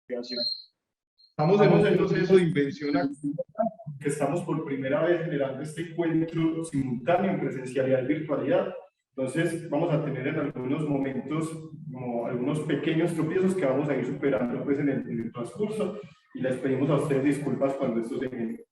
investigación. Estamos en un proceso de invención activa, que estamos por primera vez generando este encuentro simultáneo en presencialidad y virtualidad. Entonces vamos a tener en algunos momentos como algunos pequeños tropiezos que vamos a ir superando pues, en el transcurso, y les pedimos a ustedes disculpas cuando esto se genere.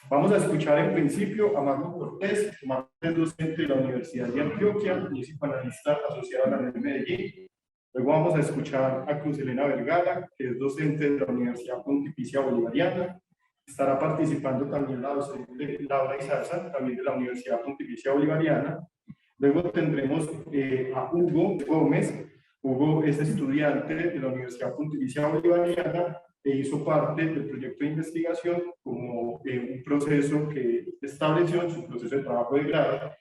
Vamos a escuchar en principio a Magno Cortés. Magno es docente de la Universidad de Antioquia y es psicoanalista asociado a la de Medellín. Luego vamos a escuchar a Cruz Elena Vergara, que es docente de la Universidad Pontificia Bolivariana. Estará participando también la docente Laura Izarza, también de la Universidad Pontificia Bolivariana. Luego tendremos a Hugo Gómez. Hugo es estudiante de la Universidad Pontificia Bolivariana e hizo parte del proyecto de investigación como un proceso que estableció en su proceso de trabajo de grado.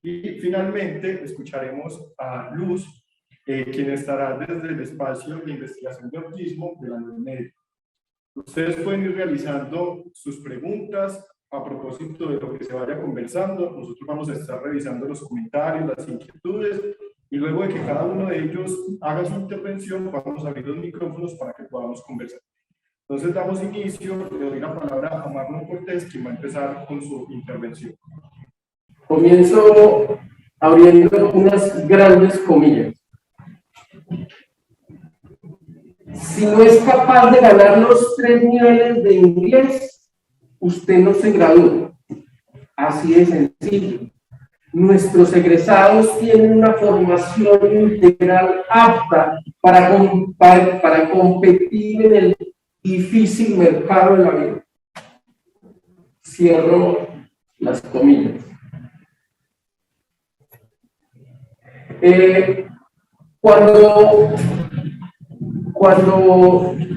Y finalmente escucharemos a Luz, quien estará desde el espacio de investigación de autismo de la UNED. Ustedes pueden ir realizando sus preguntas a propósito de lo que se vaya conversando. Nosotros vamos a estar revisando los comentarios, las inquietudes, y luego de que cada uno de ellos haga su intervención, vamos a abrir los micrófonos para que podamos conversar. Entonces damos inicio, le doy la palabra a Magno Cortés, quien va a empezar con su intervención. Comienzo abriendo unas grandes comillas. Si no es capaz de ganar los 3 niveles de inglés, usted no se gradúa. Así de sencillo. Nuestros egresados tienen una formación integral apta para competir en el difícil mercado de la vida. Cierro las comillas. Cuando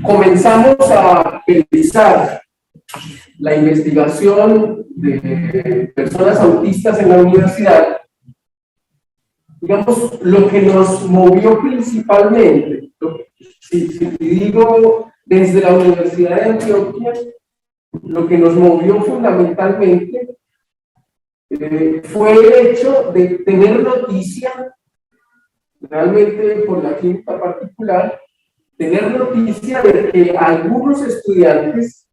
comenzamos a pensar la investigación de personas autistas en la universidad, digamos, lo que nos movió principalmente, si digo desde la Universidad de Antioquia, lo que nos movió fundamentalmente fue el hecho de tener noticia, realmente por la clínica particular, tener noticia de que algunos estudiantes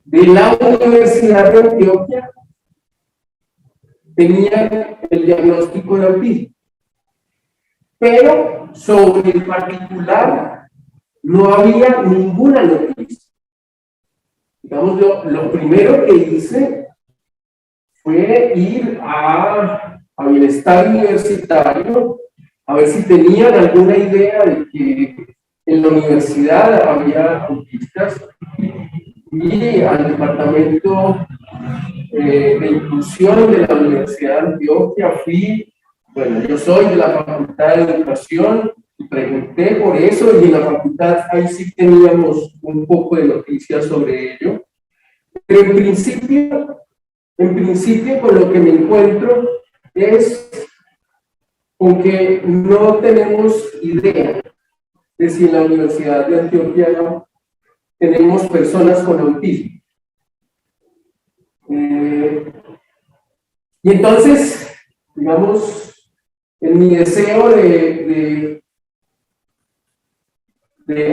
de la Universidad de Antioquia tenían el diagnóstico de autismo. Pero sobre el particular no había ninguna noticia. Digamos, lo primero que hice fue ir a Bienestar Universitario a ver si tenían alguna idea de que en la universidad había autistas, y al departamento de inclusión de la Universidad de Antioquia fui. Bueno, yo soy de la Facultad de Educación, y pregunté por eso, y en la facultad ahí sí teníamos un poco de noticias sobre ello. Pero en principio con lo que me encuentro es con que no tenemos idea de si en la Universidad de Antioquia tenemos personas con autismo. Y entonces, digamos, en mi deseo de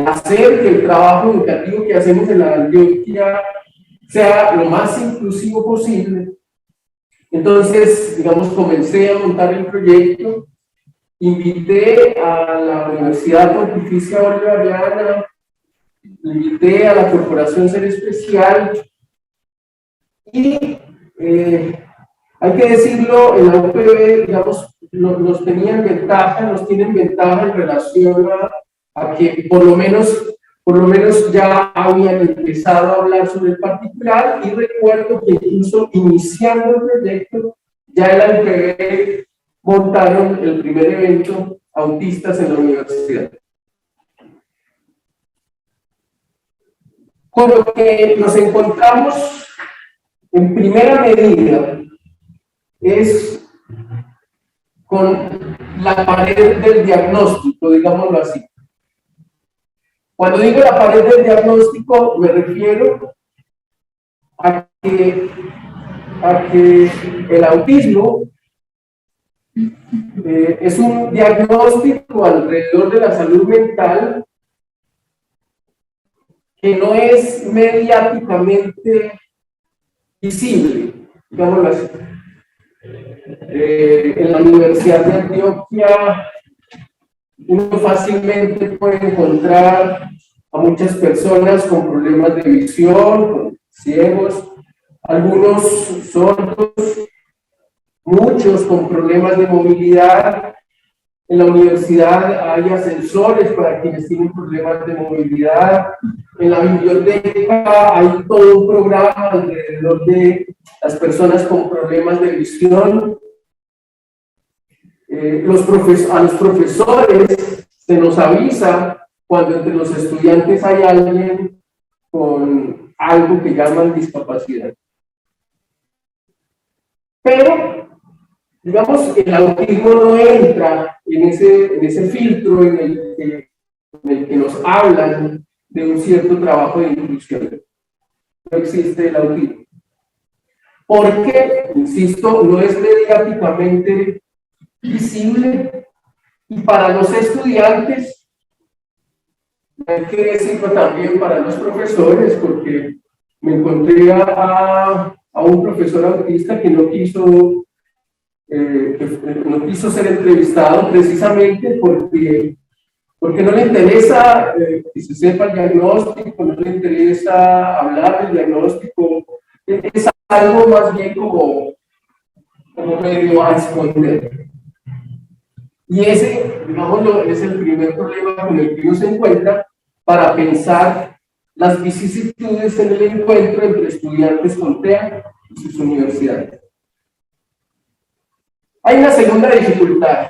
hacer que el trabajo educativo que hacemos en la Antioquia sea lo más inclusivo posible, entonces, digamos, comencé a montar el proyecto, invité a la Universidad Pontificia Bolivariana, invité a la Corporación Ser Especial, y hay que decirlo, en la UPB, digamos, nos tienen ventaja en relación a que por lo menos ya habían empezado a hablar sobre el particular, y recuerdo que incluso iniciando el proyecto, ya en la UPB montaron el primer evento autistas en la universidad. Con lo que nos encontramos en primera medida es con la pared del diagnóstico, digámoslo así. Cuando digo la pared del diagnóstico, me refiero a que el autismo es un diagnóstico alrededor de la salud mental que no es mediáticamente visible, digámoslo así. En la Universidad de Antioquia uno fácilmente puede encontrar a muchas personas con problemas de visión, con ciegos, algunos sordos, muchos con problemas de movilidad. En la universidad hay ascensores para quienes tienen problemas de movilidad. En la biblioteca hay todo un programa alrededor de las personas con problemas de visión. A los profesores se nos avisa cuando entre los estudiantes hay alguien con algo que llaman discapacidad. Pero, digamos, el autismo no entra en ese filtro en el que nos hablan de un cierto trabajo de inclusión. No existe el autismo. Porque, insisto, no es mediáticamente visible, y para los estudiantes, hay que decirlo también para los profesores, porque me encontré a un profesor autista que no quiso ser entrevistado precisamente porque no le interesa que se sepa el diagnóstico, no le interesa hablar del diagnóstico, es algo más bien como medio a esconder. Y ese, digámoslo, es el primer problema con el que uno se encuentra para pensar las vicisitudes en el encuentro entre estudiantes con TEA y sus universidades. Hay una segunda dificultad.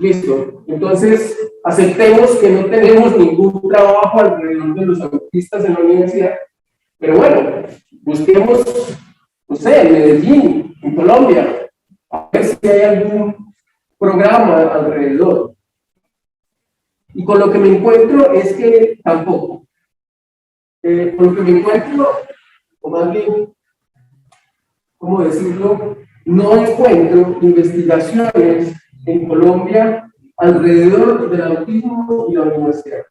Listo. Entonces, aceptemos que no tenemos ningún trabajo alrededor de los autistas en la universidad, pero bueno, busquemos, no sé, en Medellín, en Colombia, a ver si hay algún programa alrededor. Y con lo que me encuentro es que tampoco. Con lo que me encuentro, o más bien, ¿cómo decirlo? No encuentro investigaciones en Colombia alrededor del autismo y la universidad.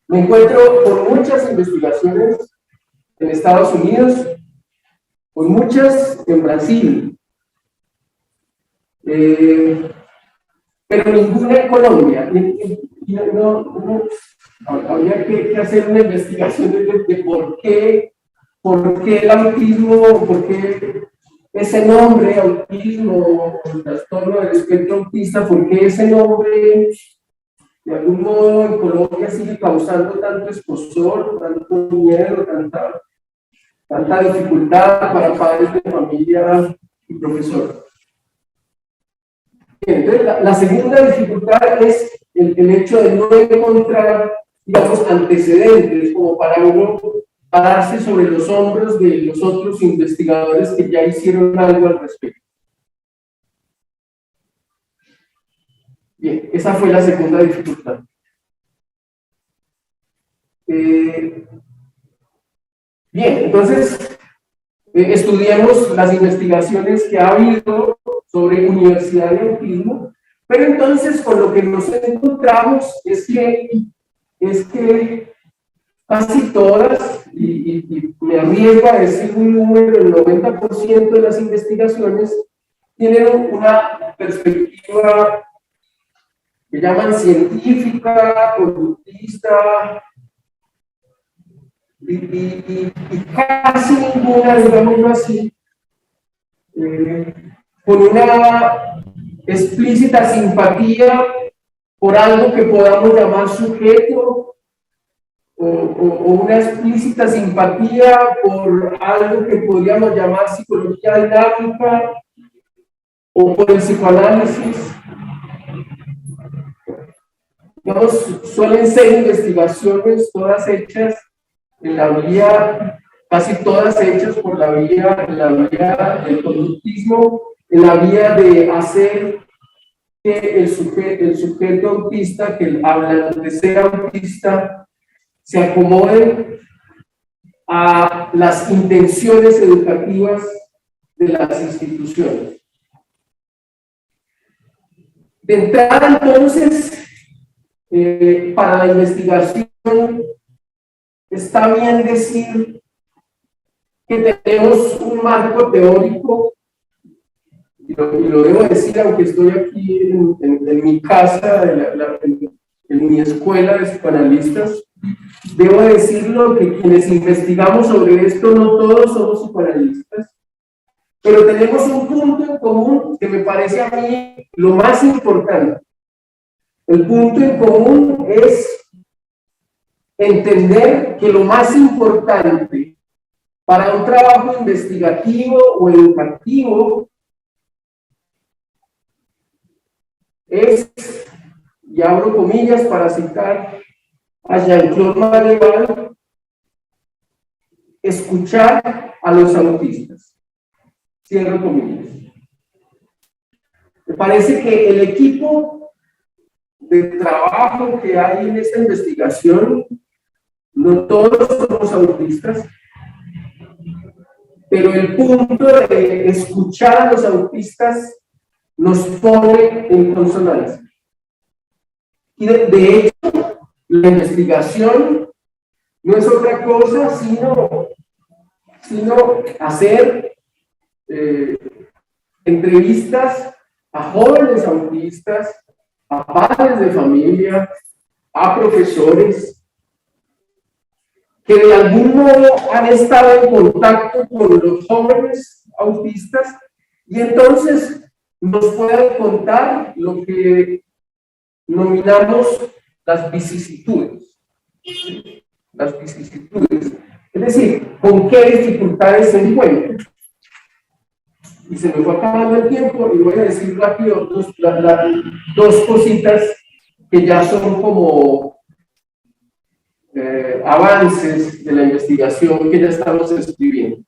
Me encuentro con muchas investigaciones en Estados Unidos, con muchas en Brasil, pero ninguna en Colombia. Habría que hacer una investigación de por qué el autismo, por qué ese nombre, autismo, o trastorno del espectro autista, por qué ese nombre de algún modo en Colombia sigue causando tanto escozor, tanto miedo, tanta dificultad para padres de familia y profesores. Entonces, la segunda dificultad es el hecho de no encontrar, digamos, antecedentes como para uno pararse sobre los hombros de los otros investigadores que ya hicieron algo al respecto. Bien, esa fue la segunda dificultad. Bien, entonces, estudiamos las investigaciones que ha habido sobre universidad y autismo, pero entonces con lo que nos encontramos es que casi todas, y me arriesgo a decir un número, el 90% de las investigaciones tienen una perspectiva que llaman científica, conductista, y casi ninguna, digámoslo así, con una explícita simpatía por algo que podamos llamar sujeto, o una explícita simpatía por algo que podríamos llamar psicología dinámica, o por el psicoanálisis. Digamos, suelen ser investigaciones todas hechas en la vía, casi todas hechas por la vía del conductismo, en la vía de hacer que el sujeto autista, que el hablante sea autista, se acomode a las intenciones educativas de las instituciones. De entrada, entonces, para la investigación está bien decir que tenemos un marco teórico, y lo debo decir aunque estoy aquí en mi casa, en mi escuela de psicoanalistas, debo decirlo que quienes investigamos sobre esto no todos somos psicoanalistas, pero tenemos un punto en común que me parece a mí lo más importante. El punto en común es entender que lo más importante para un trabajo investigativo o educativo es, y abro comillas para citar a Jean-Claude Mareval, escuchar a los autistas. Cierro comillas. Me parece que el equipo de trabajo que hay en esta investigación, no todos somos autistas, pero el punto de escuchar a los autistas nos pone en consonancia. Y de hecho, la investigación no es otra cosa sino hacer entrevistas a jóvenes autistas, a padres de familia, a profesores que de algún modo han estado en contacto con los jóvenes autistas y entonces nos pueden contar lo que nominamos las vicisitudes. Las vicisitudes. Es decir, con qué dificultades se encuentran. Y se me fue acabando el tiempo y voy a decir rápido dos cositas que ya son como avances de la investigación que ya estamos escribiendo.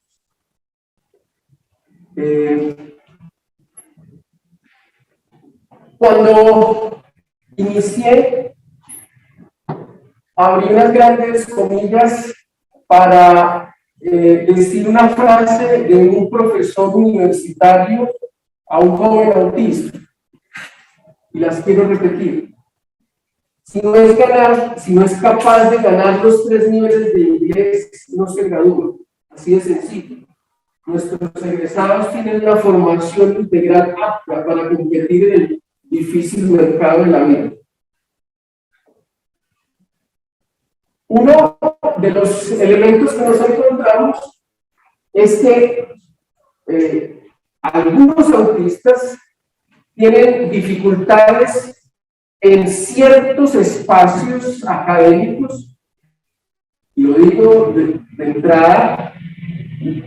Cuando inicié, abrí unas grandes comillas para decir una frase de un profesor universitario a un joven autista. Y las quiero repetir. Si no es capaz de ganar los 3 niveles de inglés, no se gradúa. Así de sencillo. Nuestros egresados tienen una formación integral apta para competir en el difícil mercado de la vida. Uno de los elementos que nos encontramos es que algunos autistas tienen dificultades en ciertos espacios académicos, y lo digo de entrada,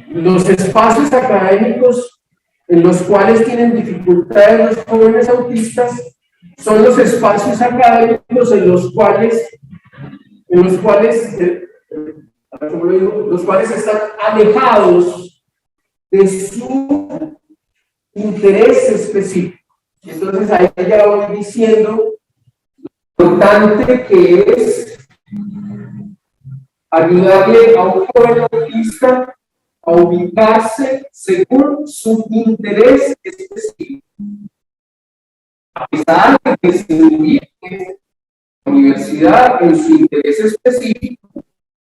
los espacios académicos en los cuales tienen dificultades los jóvenes autistas son los espacios académicos en los cuales están alejados de su interés específico. Y entonces ahí ya voy diciendo lo importante que es ayudarle a un joven autista a ubicarse según su interés específico. A pesar de que se ubique en la universidad en su interés específico,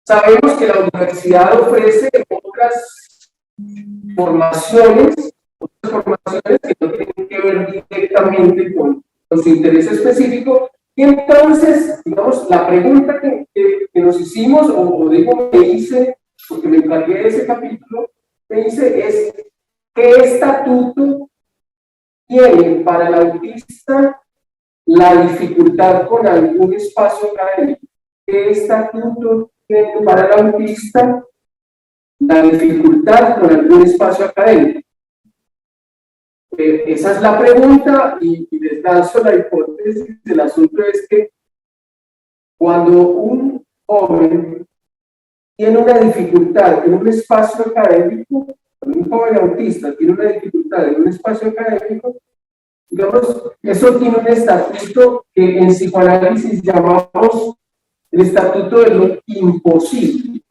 sabemos que la universidad ofrece otras formaciones que no tienen que ver directamente con su interés específico. Y entonces, digamos, la pregunta que nos hicimos, o digo me hice, porque me encargué de ese capítulo, me hice es, ¿qué estatuto tiene para el autista la dificultad con algún espacio académico? ¿Qué estatuto tiene para el autista la dificultad con algún espacio académico? Esa es la pregunta y les lanzo la hipótesis. Del asunto es que cuando un joven tiene una dificultad en un espacio académico, cuando un joven autista tiene una dificultad en un espacio académico, digamos, eso tiene un estatuto que en psicoanálisis llamamos el estatuto de lo imposible.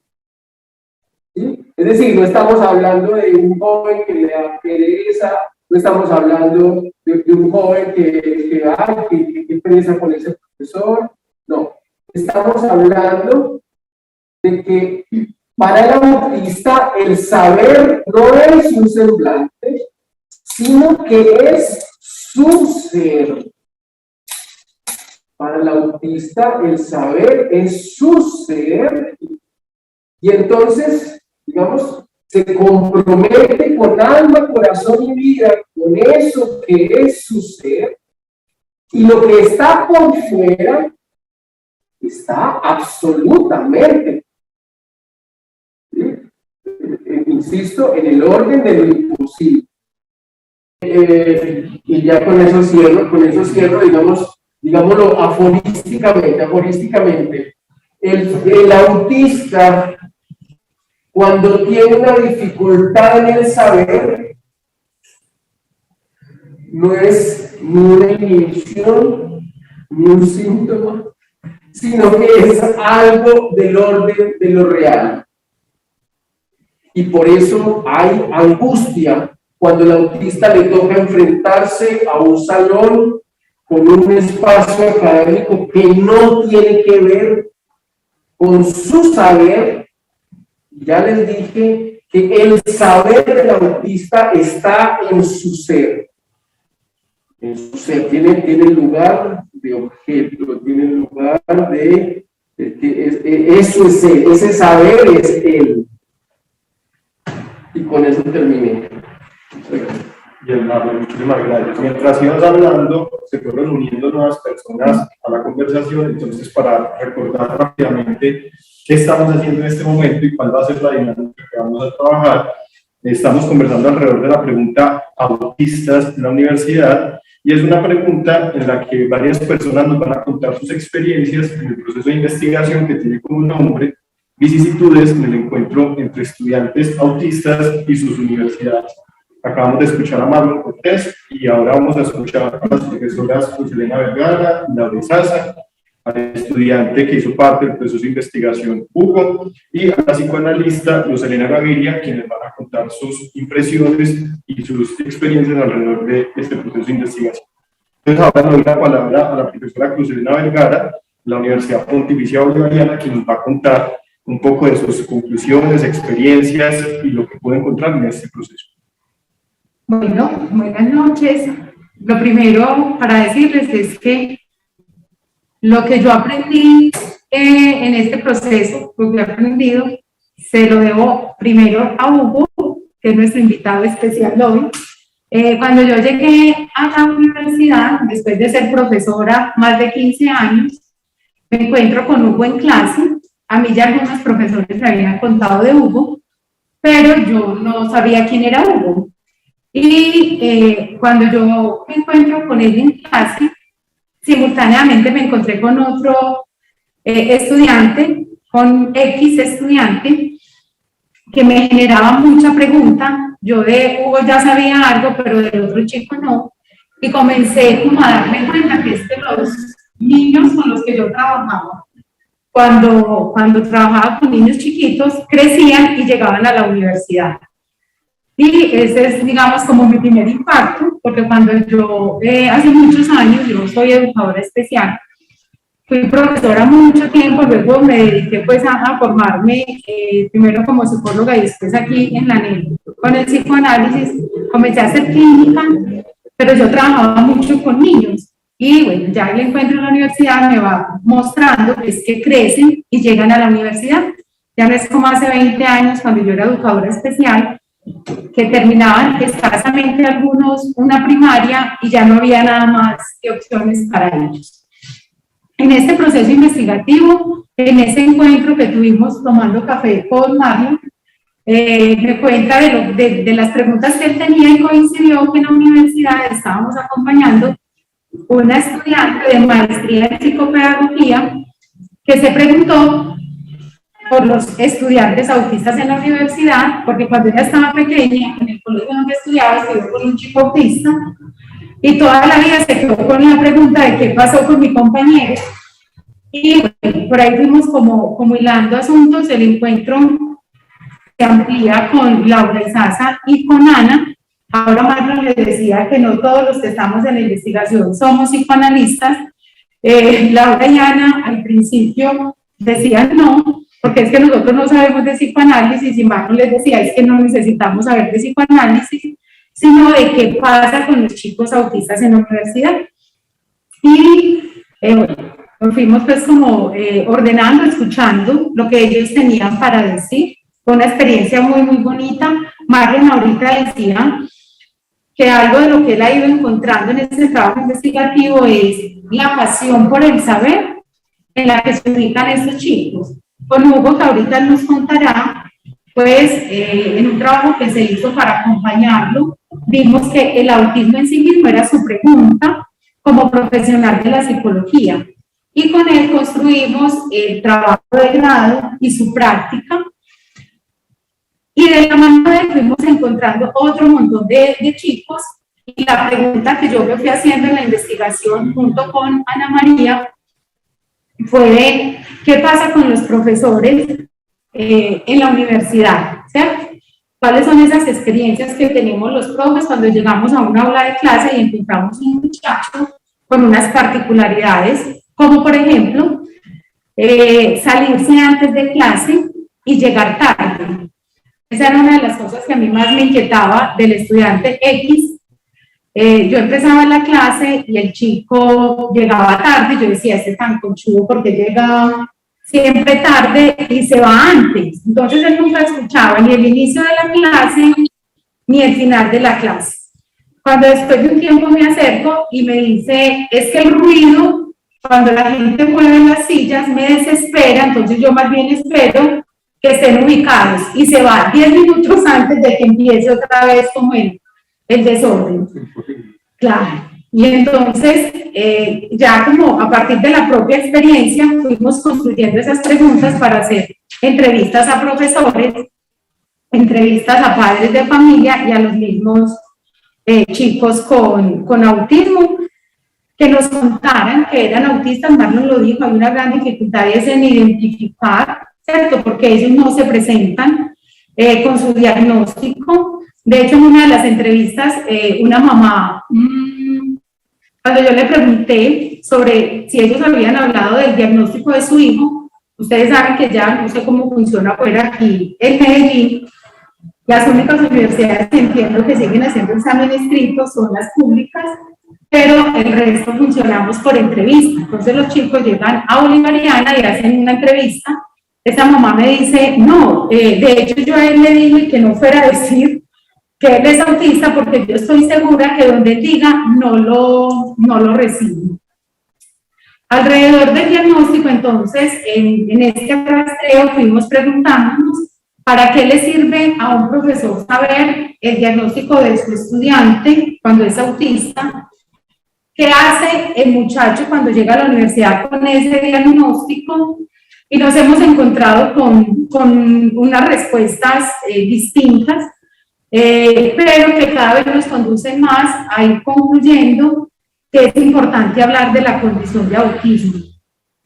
¿Sí? Es decir, no estamos hablando de un joven que le da pereza, no estamos hablando de un joven que pereza con ese profesor, no. Estamos hablando de que para el autista el saber no es un semblante, sino que es su ser. Para el autista el saber es su ser, y entonces, digamos, se compromete con alma, corazón y vida con eso que es su ser, y lo que está por fuera está absolutamente, insisto, en el orden de lo imposible. Y ya con eso cierro, digámoslo aforísticamente. El autista, cuando tiene una dificultad en el saber, no es ni una inhibición, ni un síntoma, sino que es algo del orden de lo real. Y por eso hay angustia cuando el autista le toca enfrentarse a un salón con un espacio académico que no tiene que ver con su saber. Ya les dije que el saber del autista está en su ser. En su ser tiene lugar de objeto, tiene lugar de eso es él, ese saber es él. Y con eso terminé. Y muchísimas gracias. Mientras ibas hablando, se fueron uniendo nuevas personas a la conversación. Entonces, para recordar rápidamente qué estamos haciendo en este momento y cuál va a ser la dinámica que vamos a trabajar, estamos conversando alrededor de la pregunta autistas en la universidad, y es una pregunta en la que varias personas nos van a contar sus experiencias en el proceso de investigación que tiene como nombre vicisitudes en el encuentro entre estudiantes autistas y sus universidades. Acabamos de escuchar a Marlon Cortés y ahora vamos a escuchar a las profesoras José Elena Vergara y Laura Sasa, al estudiante que hizo parte del proceso de investigación Hugo, y a la psicoanalista Luz Elena Gaviria, quienes van a contar sus impresiones y sus experiencias alrededor de este proceso de investigación. Entonces ahora le doy la palabra a la profesora Luz Elena Vergara, de la Universidad Pontificia Bolivariana, quien nos va a contar un poco de sus conclusiones, experiencias y lo que puede encontrar en este proceso. Bueno, buenas noches. Lo primero para decirles es que lo que yo aprendí en este proceso, lo que he aprendido, se lo debo primero a Hugo, que es nuestro invitado especial hoy. Cuando yo llegué a la universidad, después de ser profesora más de 15 años, me encuentro con Hugo en clase. A mí ya algunos profesores me habían contado de Hugo, pero yo no sabía quién era Hugo. Y cuando yo me encuentro con él en clase, simultáneamente me encontré con otro estudiante, con X estudiante, que me generaba mucha pregunta. Yo de Hugo ya sabía algo, pero del otro chico no. Y comencé como a darme cuenta que los niños con los que yo trabajaba, cuando trabajaba con niños chiquitos, crecían y llegaban a la universidad. Y ese es, digamos, como mi primer impacto, porque cuando yo, hace muchos años, yo soy educadora especial, fui profesora mucho tiempo, luego me dediqué pues a formarme, primero como psicóloga y después aquí en la NEL, con el psicoanálisis, comencé a hacer clínica, pero yo trabajaba mucho con niños. Y bueno, ya el encuentro en la universidad me va mostrando es que crecen y llegan a la universidad. Ya no es como hace 20 años cuando yo era educadora especial, que terminaban escasamente algunos una primaria y ya no había nada más que opciones para ellos. En este proceso investigativo, en ese encuentro que tuvimos tomando café con Mario, me cuenta de las preguntas que él tenía y coincidió que en la universidad estábamos acompañando una estudiante de maestría en psicopedagogía que se preguntó por los estudiantes autistas en la universidad, porque cuando ella estaba pequeña, en el colegio donde estudiaba, estudió con un chico autista, y toda la vida se quedó con la pregunta de qué pasó con mi compañero. Y bueno, por ahí fuimos como hilando asuntos. El encuentro se amplía con Laura Sasa y con Ana. Ahora Marlon le decía que no todos los que estamos en la investigación somos psicoanalistas. Laura y Ana al principio decían no, porque es que nosotros no sabemos de psicoanálisis, y Marco les decía, es que no necesitamos saber de psicoanálisis, sino de qué pasa con los chicos autistas en la universidad. Y nos fuimos pues como ordenando, escuchando lo que ellos tenían para decir. Fue una experiencia muy, muy bonita. Marlon ahorita decía que algo de lo que él ha ido encontrando en este trabajo investigativo es la pasión por el saber en la que se ubican estos chicos. Con Hugo, que ahorita nos contará, pues en un trabajo que se hizo para acompañarlo, vimos que el autismo en sí mismo era su pregunta como profesional de la psicología. Y con él construimos el trabajo de grado y su práctica. Y de la mano de él fuimos encontrando otro montón de chicos. Y la pregunta que yo me fui haciendo en la investigación junto con Ana María fue: ¿qué pasa con los profesores en la universidad? ¿Cierto? ¿Cuáles son esas experiencias que tenemos los profes cuando llegamos a una aula de clase y encontramos un muchacho con unas particularidades, como por ejemplo salirse antes de clase y llegar tarde? Esa era una de las cosas que a mí más me inquietaba del estudiante X. Yo empezaba la clase y el chico llegaba tarde, yo decía, este tan conchudo porque llega siempre tarde y se va antes. Entonces él nunca escuchaba ni el inicio de la clase ni el final de la clase. Cuando después de un tiempo me acerco y me dice, es que el ruido, cuando la gente mueve las sillas, me desespera, entonces yo más bien espero que estén ubicados, y se va 10 minutos antes de que empiece otra vez como el desorden. Claro. Y entonces, ya como a partir de la propia experiencia, fuimos construyendo esas preguntas para hacer entrevistas a profesores, entrevistas a padres de familia y a los mismos chicos con autismo, que nos contaran que eran autistas. Marlon lo dijo, hay una gran dificultad en identificar, ¿cierto? Porque ellos no se presentan con su diagnóstico. De hecho, en una de las entrevistas, una mamá, cuando yo le pregunté sobre si ellos habían hablado del diagnóstico de su hijo, ustedes saben que ya no sé cómo funciona fuera aquí en Medellín, las únicas universidades que entiendo que siguen haciendo examen escrito son las públicas, pero el resto funcionamos por entrevista. Entonces los chicos llegan a Bolivariana y hacen una entrevista. Esa mamá me dice, no, de hecho yo a él le dije que no fuera a decir que él es autista porque yo estoy segura que donde él diga no lo recibo. Alrededor del diagnóstico, entonces, en este rastreo fuimos preguntándonos para qué le sirve a un profesor saber el diagnóstico de su estudiante cuando es autista, qué hace el muchacho cuando llega a la universidad con ese diagnóstico, y nos hemos encontrado con unas respuestas distintas, pero que cada vez nos conducen más a ir concluyendo que es importante hablar de la condición de autismo.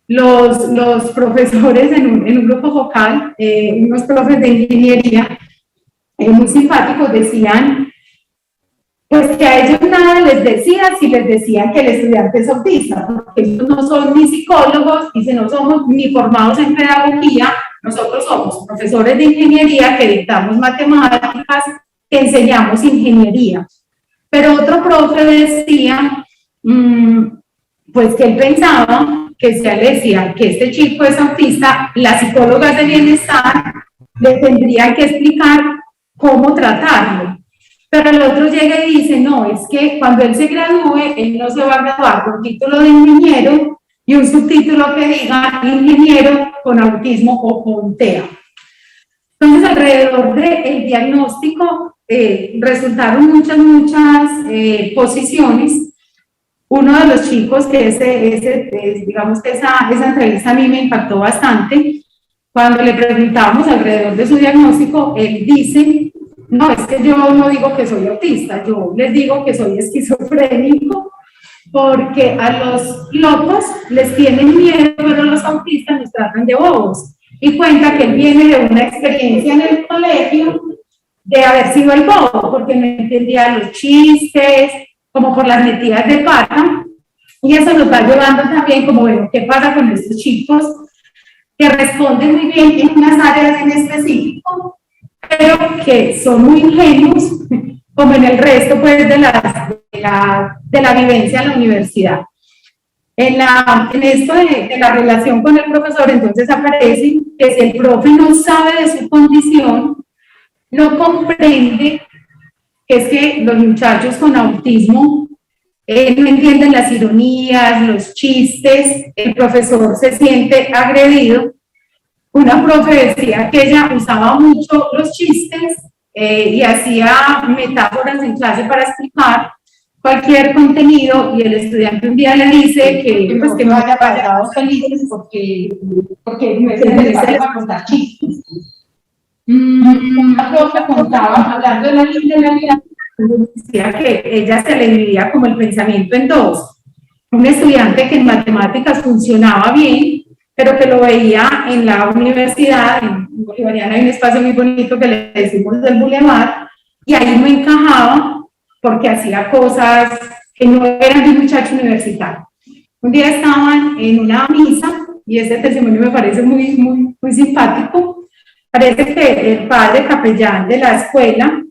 Los profesores en un grupo vocal, unos profes de ingeniería muy simpáticos, decían pues que a ellos nada les decía si les decían que el estudiante es autista, porque ellos no son ni psicólogos, y no somos ni formados en pedagogía, nosotros somos profesores de ingeniería que dictamos matemáticas, que enseñamos ingeniería. Pero otro profe decía, pues que él pensaba que si él decía que este chico es autista, las psicólogas de bienestar le tendrían que explicar cómo tratarlo. Pero el otro llega y dice, no, es que cuando él se gradúe, él no se va a graduar con título de ingeniero y un subtítulo que diga ingeniero con autismo o con TEA. Entonces, alrededor del diagnóstico resultaron muchas posiciones. Uno de los chicos, que digamos que esa entrevista a mí me impactó bastante, cuando le preguntábamos alrededor de su diagnóstico, él dice, no, es que yo no digo que soy autista, yo les digo que soy esquizofrénico, porque a los locos les tienen miedo, pero los autistas nos tratan de bobos. Y cuenta que él viene de una experiencia en el colegio de haber sido el bobo, porque no entendía los chistes, como por las metidas de pata, y eso nos va llevando también como, bueno, ¿qué pasa con estos chicos que que responden muy bien en unas áreas en específico, pero que son muy ingenuos, como en el resto pues, de la vivencia en la universidad. En esto de la relación con el profesor, entonces aparece que si el profe no sabe de su condición, no comprende que es que los muchachos con autismo no entienden las ironías, los chistes, el profesor se siente agredido. Una profe decía que ella usaba mucho los chistes y hacía metáforas en clase para explicar cualquier contenido, y el estudiante un día le dice que pues que no haya pasado felices porque no es necesario contar chistes. Una profe contaba, hablando de la linealidad, decía que ella se le dividía como el pensamiento en dos. Un estudiante que en matemáticas funcionaba bien, pero que lo veía en la universidad, en Bolivariana hay un espacio muy bonito que le decimos del Boulevard, y ahí no encajaba porque hacía cosas que no eran de un muchacho universitario. Un día estaban en una misa, y este testimonio me parece muy simpático. Parece que el padre capellán de la escuela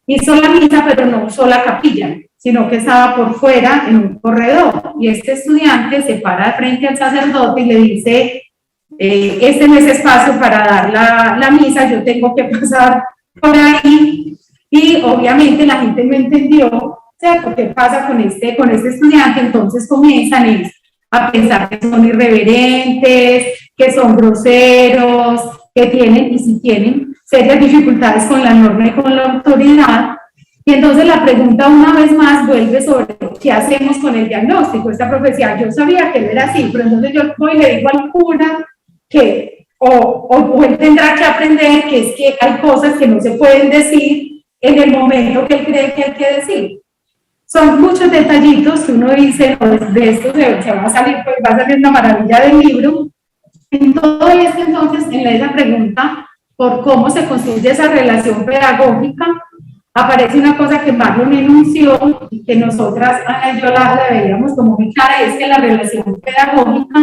hizo la misa, pero no usó la capilla, sino que estaba por fuera en un corredor, y este estudiante se para frente al sacerdote y le dice, este no es espacio para dar la misa, yo tengo que pasar por ahí. Y obviamente la gente no entendió, ¿cierto?, qué pasa con este estudiante. Entonces comienzan a pensar que son irreverentes, que son groseros, que tienen, y si tienen, serias dificultades con la norma y con la autoridad. Y entonces la pregunta una vez más vuelve sobre qué hacemos con el diagnóstico. Esta profecía, yo sabía que él era así, pero entonces yo voy y le digo al cura que o él tendrá que aprender que es que hay cosas que no se pueden decir en el momento que él cree que hay que decir. Son muchos detallitos que uno dice, no, de esto se va a salir, pues va a salir una maravilla del libro. En todo esto, entonces, en esa pregunta por cómo se construye esa relación pedagógica, aparece una cosa que Marlon enunció y que nosotras, Ana y yo, la veíamos como muy clara, y es que la relación pedagógica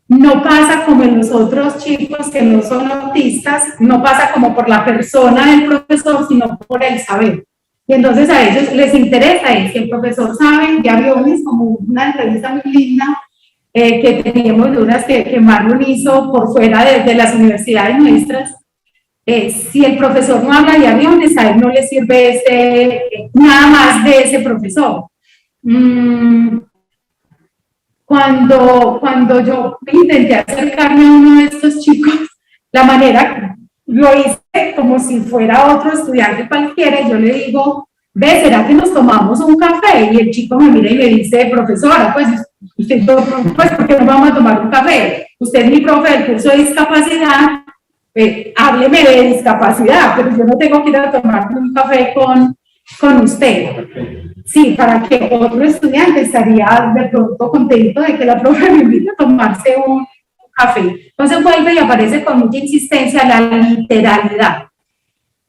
no pasa como en los otros chicos que no son autistas, no pasa como por la persona del profesor, sino por el saber. Y entonces a ellos les interesa es que el profesor sabe, ya vio como una entrevista muy linda que teníamos de unas que Marlon hizo por fuera de las universidades nuestras. Si el profesor no habla de aviones, a él no le sirve nada más de ese profesor. Cuando yo intenté acercarme a uno de estos chicos, la manera, lo hice como si fuera otro estudiante cualquiera, y yo le digo, ve, ¿será que nos tomamos un café? Y el chico me mira y me dice, profesora, pues, usted, pues, ¿por qué no vamos a tomar un café? Usted es mi profe del curso de discapacidad, hábleme de discapacidad, pero yo no tengo que ir a tomar un café con usted. Sí, para que otro estudiante estaría de pronto contento de que la profe me invite a tomarse un café. Entonces vuelve y aparece con mucha insistencia la literalidad.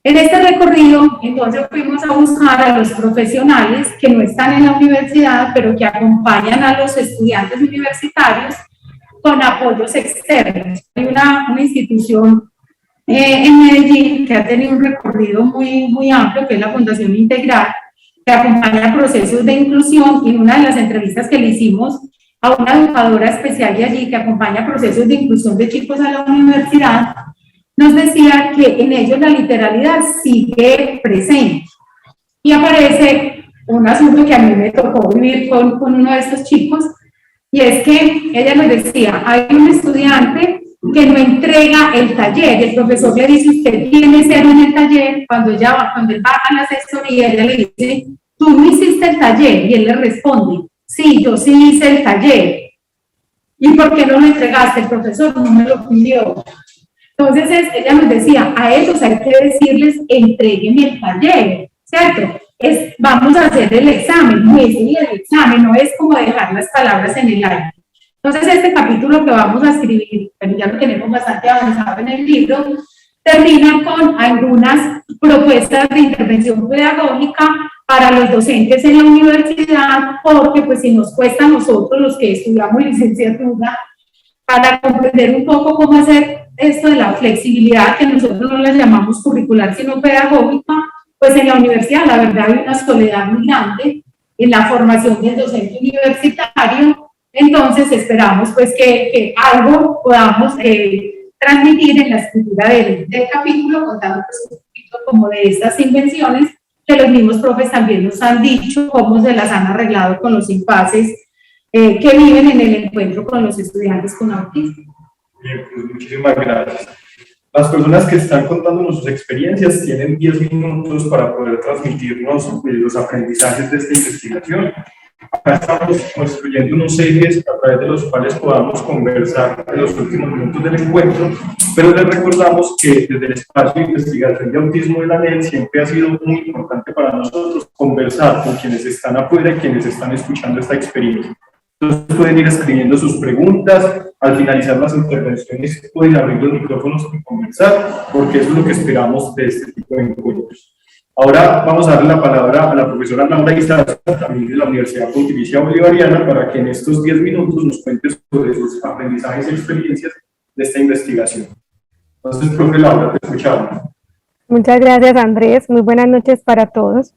En este recorrido, entonces fuimos a buscar a los profesionales que no están en la universidad, pero que acompañan a los estudiantes universitarios con apoyos externos. Hay una institución en Medellín que ha tenido un recorrido muy amplio, que es la Fundación Integral, que acompaña procesos de inclusión, y en una de las entrevistas que le hicimos a una educadora especial de allí que acompaña procesos de inclusión de chicos a la universidad, nos decía que en ellos la literalidad sigue presente. Y aparece un asunto que a mí me tocó vivir con uno de estos chicos, y es que ella nos decía, hay un estudiante que no entrega el taller, y el profesor le dice, usted tiene 0 en el taller. Cuando él baja a la asesoría, ella le dice, tú no hiciste el taller, y él le responde, sí, yo sí hice el taller. ¿Y por qué no lo entregaste? El profesor no me lo pidió. Entonces ella nos decía, a ellos hay que decirles, entréguenme el taller, ¿cierto? Vamos a hacer el examen, muéstrenle el examen, no es como dejar las palabras en el aire. Entonces este capítulo que vamos a escribir, pero ya lo tenemos bastante avanzado en el libro, termina con algunas propuestas de intervención pedagógica para los docentes en la universidad, porque pues si nos cuesta a nosotros los que estudiamos licenciatura para comprender un poco cómo hacer esto de la flexibilidad, que nosotros no la llamamos curricular, sino pedagógica, pues en la universidad la verdad hay una soledad muy grande en la formación del docente universitario. Entonces esperamos pues que algo podamos transmitir en la escritura del capítulo, contando pues, un poquito como de estas invenciones que los mismos profes también nos han dicho, cómo se las han arreglado con los impases que viven en el encuentro con los estudiantes con autismo. Bien, pues muchísimas gracias. Las personas que están contándonos sus experiencias tienen 10 minutos para poder transmitirnos los aprendizajes de esta investigación. Acá estamos construyendo unos ejes a través de los cuales podamos conversar en los últimos minutos del encuentro, pero les recordamos que desde el espacio de investigación de autismo de la ANEL siempre ha sido muy importante para nosotros conversar con quienes están afuera y quienes están escuchando esta experiencia. Entonces pueden ir escribiendo sus preguntas, al finalizar las intervenciones pueden abrir los micrófonos y conversar, porque eso es lo que esperamos de este tipo de encuentros. Ahora vamos a darle la palabra a la profesora Laura Izaza, también de la Universidad Pontificia Bolivariana, para que en estos 10 minutos nos cuente sobre sus aprendizajes y experiencias de esta investigación. Entonces, profe Laura, te escuchamos. Muchas gracias, Andrés. Muy buenas noches para todos.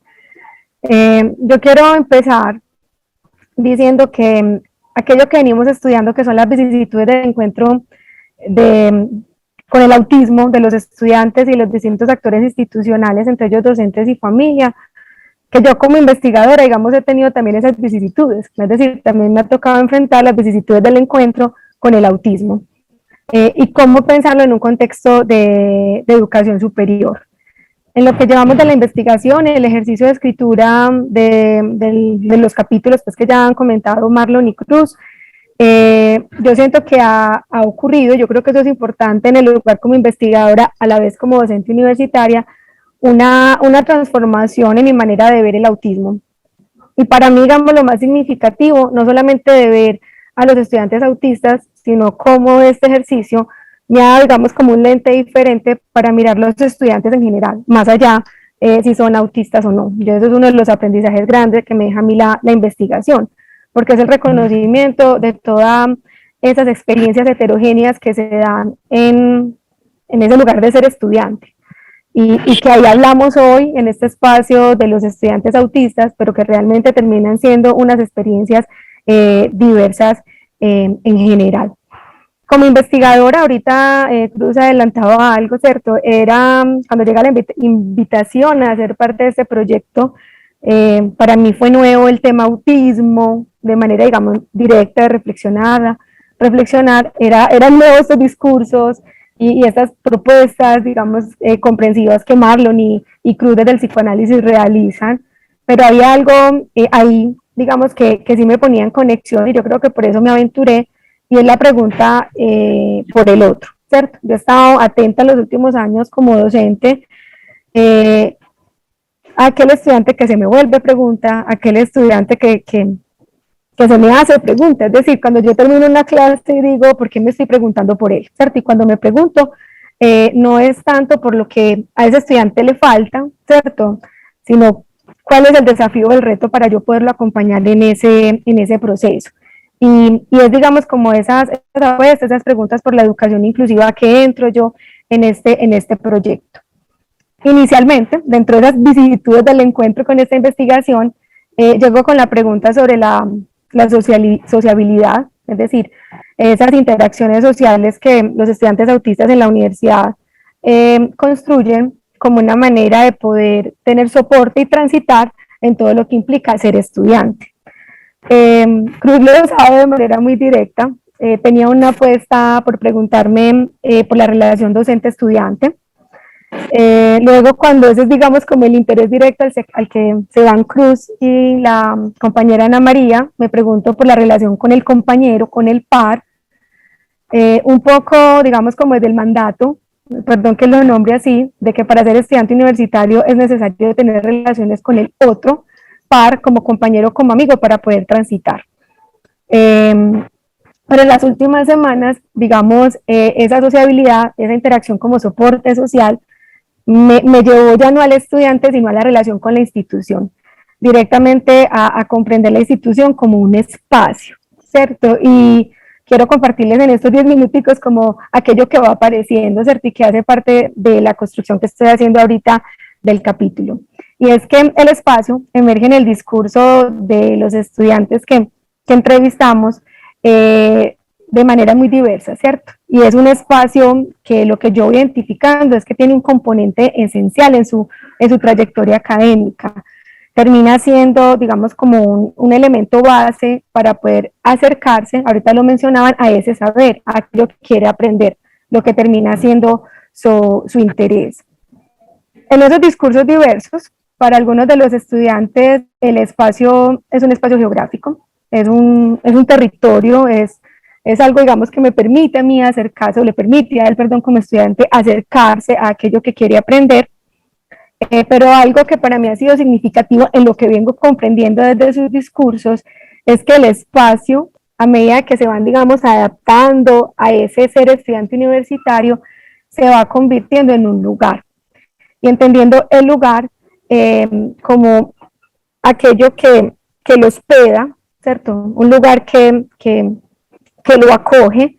Yo quiero empezar diciendo que aquello que venimos estudiando, que son las vicisitudes del encuentro con el autismo de los estudiantes y los distintos actores institucionales, entre ellos docentes y familia, que yo como investigadora, digamos, he tenido también esas vicisitudes, es decir, también me ha tocado enfrentar las vicisitudes del encuentro con el autismo, y cómo pensarlo en un contexto de educación superior. En lo que llevamos de la investigación, el ejercicio de escritura de los capítulos pues, que ya han comentado Marlon y Cruz, yo siento que ha ocurrido, yo creo que eso es importante en el lugar como investigadora, a la vez como docente universitaria, una transformación en mi manera de ver el autismo. Y para mí, digamos, lo más significativo, no solamente de ver a los estudiantes autistas, sino cómo este ejercicio me ha dado, digamos, como un lente diferente para mirar los estudiantes en general, más allá si son autistas o no. Yo, eso es uno de los aprendizajes grandes que me deja a mí la investigación, porque es el reconocimiento de todas esas experiencias heterogéneas que se dan en ese lugar de ser estudiante. Y que ahí hablamos hoy en este espacio de los estudiantes autistas, pero que realmente terminan siendo unas experiencias diversas en general. Como investigadora, ahorita Cruz adelantaba algo, ¿cierto? Era cuando llega la invitación a ser parte de este proyecto, para mí fue nuevo el tema autismo, de manera, digamos, directa, de reflexionar, eran nuevos estos discursos y estas propuestas, digamos, comprensivas que Marlon y Cruz desde el psicoanálisis realizan, pero hay algo ahí, digamos, que sí me ponía en conexión y yo creo que por eso me aventuré, y es la pregunta por el otro, ¿cierto? Yo he estado atenta en los últimos años como docente a aquel estudiante que se me vuelve pregunta, a aquel estudiante que se me hace pregunta, es decir, cuando yo termino una clase y digo, ¿por qué me estoy preguntando por él? ¿Cierto? Y cuando me pregunto, no es tanto por lo que a ese estudiante le falta, ¿cierto? Sino cuál es el desafío o el reto para yo poderlo acompañar en ese proceso. Y es, digamos, como esas preguntas por la educación inclusiva que entro yo en este proyecto. Inicialmente, dentro de esas vicisitudes del encuentro con esta investigación, llego con la pregunta sobre la sociabilidad, es decir, esas interacciones sociales que los estudiantes autistas en la universidad construyen como una manera de poder tener soporte y transitar en todo lo que implica ser estudiante. Cruz lo sabe de manera muy directa, tenía una apuesta por preguntarme por la relación docente-estudiante. Luego, cuando ese es, digamos, como el interés directo al que se dan Cruz y la compañera Ana María, me pregunto por la relación con el compañero, con el par, un poco, digamos, como es del mandato, perdón que lo nombre así, de que para ser estudiante universitario es necesario tener relaciones con el otro par, como compañero, como amigo, para poder transitar. Pero en las últimas semanas, digamos, esa sociabilidad, esa interacción como soporte social, me llevó ya no al estudiante, sino a la relación con la institución, directamente a comprender la institución como un espacio, ¿cierto? Y quiero compartirles en estos 10 minuticos como aquello que va apareciendo, ¿cierto? Y que hace parte de la construcción que estoy haciendo ahorita del capítulo. Y es que el espacio emerge en el discurso de los estudiantes que entrevistamos de manera muy diversa, ¿cierto? Y es un espacio que lo que yo voy identificando es que tiene un componente esencial en su trayectoria académica. Termina siendo, digamos, como un elemento base para poder acercarse, ahorita lo mencionaban, a ese saber, a aquello que quiere aprender, lo que termina siendo su interés. En esos discursos diversos, para algunos de los estudiantes, el espacio es un espacio geográfico, es un territorio, es algo, digamos, que me permite a mí acercarse, o le permite a él, perdón, como estudiante, acercarse a aquello que quiere aprender, pero algo que para mí ha sido significativo en lo que vengo comprendiendo desde sus discursos, es que el espacio, a medida que se van, digamos, adaptando a ese ser estudiante universitario, se va convirtiendo en un lugar, y entendiendo el lugar como aquello que lo hospeda, ¿cierto? Un lugar que lo acoge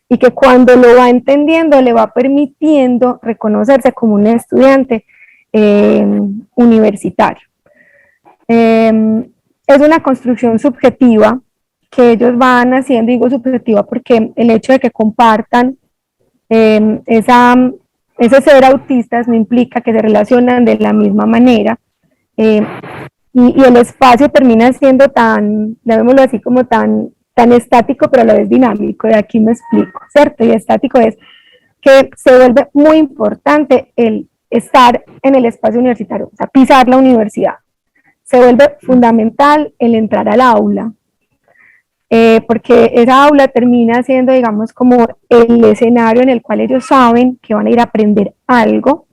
y que cuando lo va entendiendo le va permitiendo reconocerse como un estudiante universitario. Es una construcción subjetiva que ellos van haciendo, digo subjetiva porque el hecho de que compartan ese ser autistas no implica que se relacionan de la misma manera, y el espacio termina siendo tan, llamémoslo así, como tan estático, pero a la vez dinámico. De aquí me explico, ¿cierto? Y estático es que se vuelve muy importante el estar en el espacio universitario, o sea, pisar la universidad. Se vuelve fundamental el entrar al aula, porque esa aula termina siendo, digamos, como el escenario en el cual ellos saben que van a ir a aprender algo,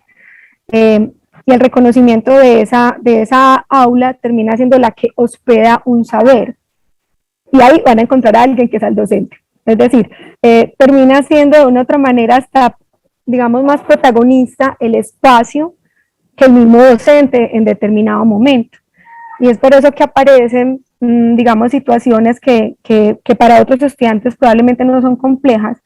y el reconocimiento de esa aula termina siendo la que hospeda un saber, y ahí van a encontrar a alguien que es el docente. Es decir, termina siendo de una otra manera hasta, digamos, más protagonista el espacio que el mismo docente en determinado momento. Y es por eso que aparecen, digamos, situaciones que para otros estudiantes probablemente no son complejas,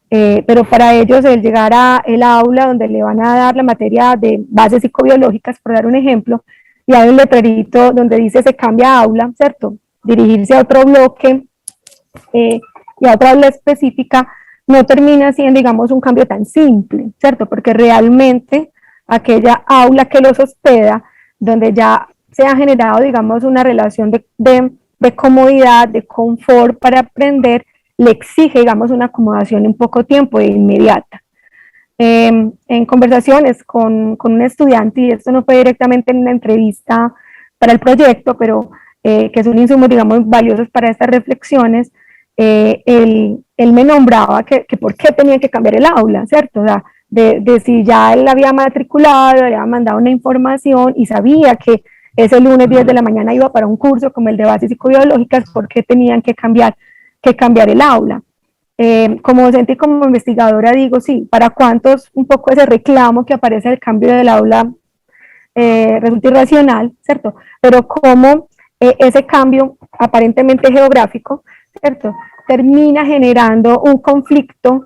pero para ellos el llegar a el aula donde le van a dar la materia de bases psicobiológicas, por dar un ejemplo, y hay un letrerito donde dice se cambia a aula, ¿cierto? Dirigirse a otro bloque y a otra aula específica, no termina siendo, digamos, un cambio tan simple, ¿cierto? Porque realmente aquella aula que los hospeda, donde ya se ha generado, digamos, una relación de comodidad, de confort para aprender, le exige, digamos, una acomodación en poco tiempo e inmediata. En conversaciones con un estudiante, y esto no fue directamente en una entrevista para el proyecto, pero que es un insumo, digamos, valiosos para estas reflexiones, él me nombraba que por qué tenía que cambiar el aula, ¿cierto? O sea, de si ya él había matriculado, había mandado una información y sabía que ese lunes 10 de la mañana iba para un curso como el de bases psicobiológicas, ¿por qué tenían que cambiar el aula? Como docente y como investigadora digo, sí, para cuántos un poco ese reclamo que aparece el cambio del aula resulta irracional, ¿cierto? Pero cómo ese cambio aparentemente geográfico, ¿cierto?, termina generando un conflicto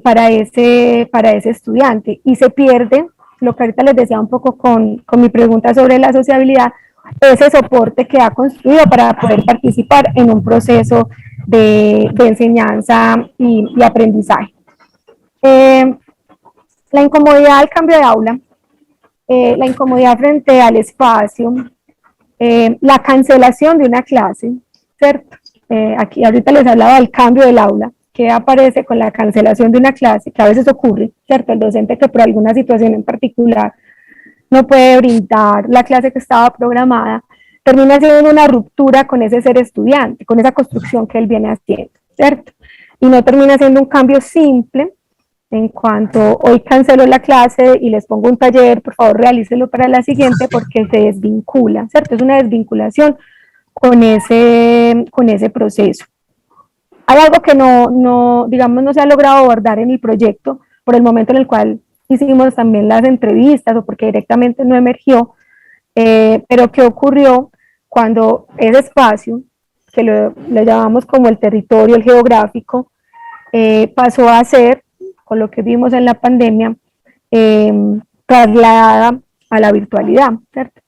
para ese estudiante, y se pierde, lo que ahorita les decía un poco con mi pregunta sobre la sociabilidad, ese soporte que ha construido para poder participar en un proceso de enseñanza y aprendizaje. La incomodidad al cambio de aula, la incomodidad frente al espacio, la cancelación de una clase, ¿cierto? Aquí ahorita les hablaba del cambio del aula, que aparece con la cancelación de una clase, que a veces ocurre, ¿cierto? El docente que por alguna situación en particular no puede brindar la clase que estaba programada, termina siendo una ruptura con ese ser estudiante, con esa construcción que él viene haciendo, ¿cierto? Y no termina siendo un cambio simple, en cuanto hoy cancelo la clase y les pongo un taller, por favor realícelo para la siguiente, porque se desvincula, ¿cierto? Es una desvinculación con ese proceso. Hay algo que digamos, no se ha logrado abordar en el proyecto por el momento en el cual hicimos también las entrevistas, o porque directamente no emergió, pero que ocurrió cuando ese espacio que lo llamamos como el territorio, el geográfico, pasó a ser, con lo que vimos en la pandemia, trasladada a la virtualidad, ¿cierto?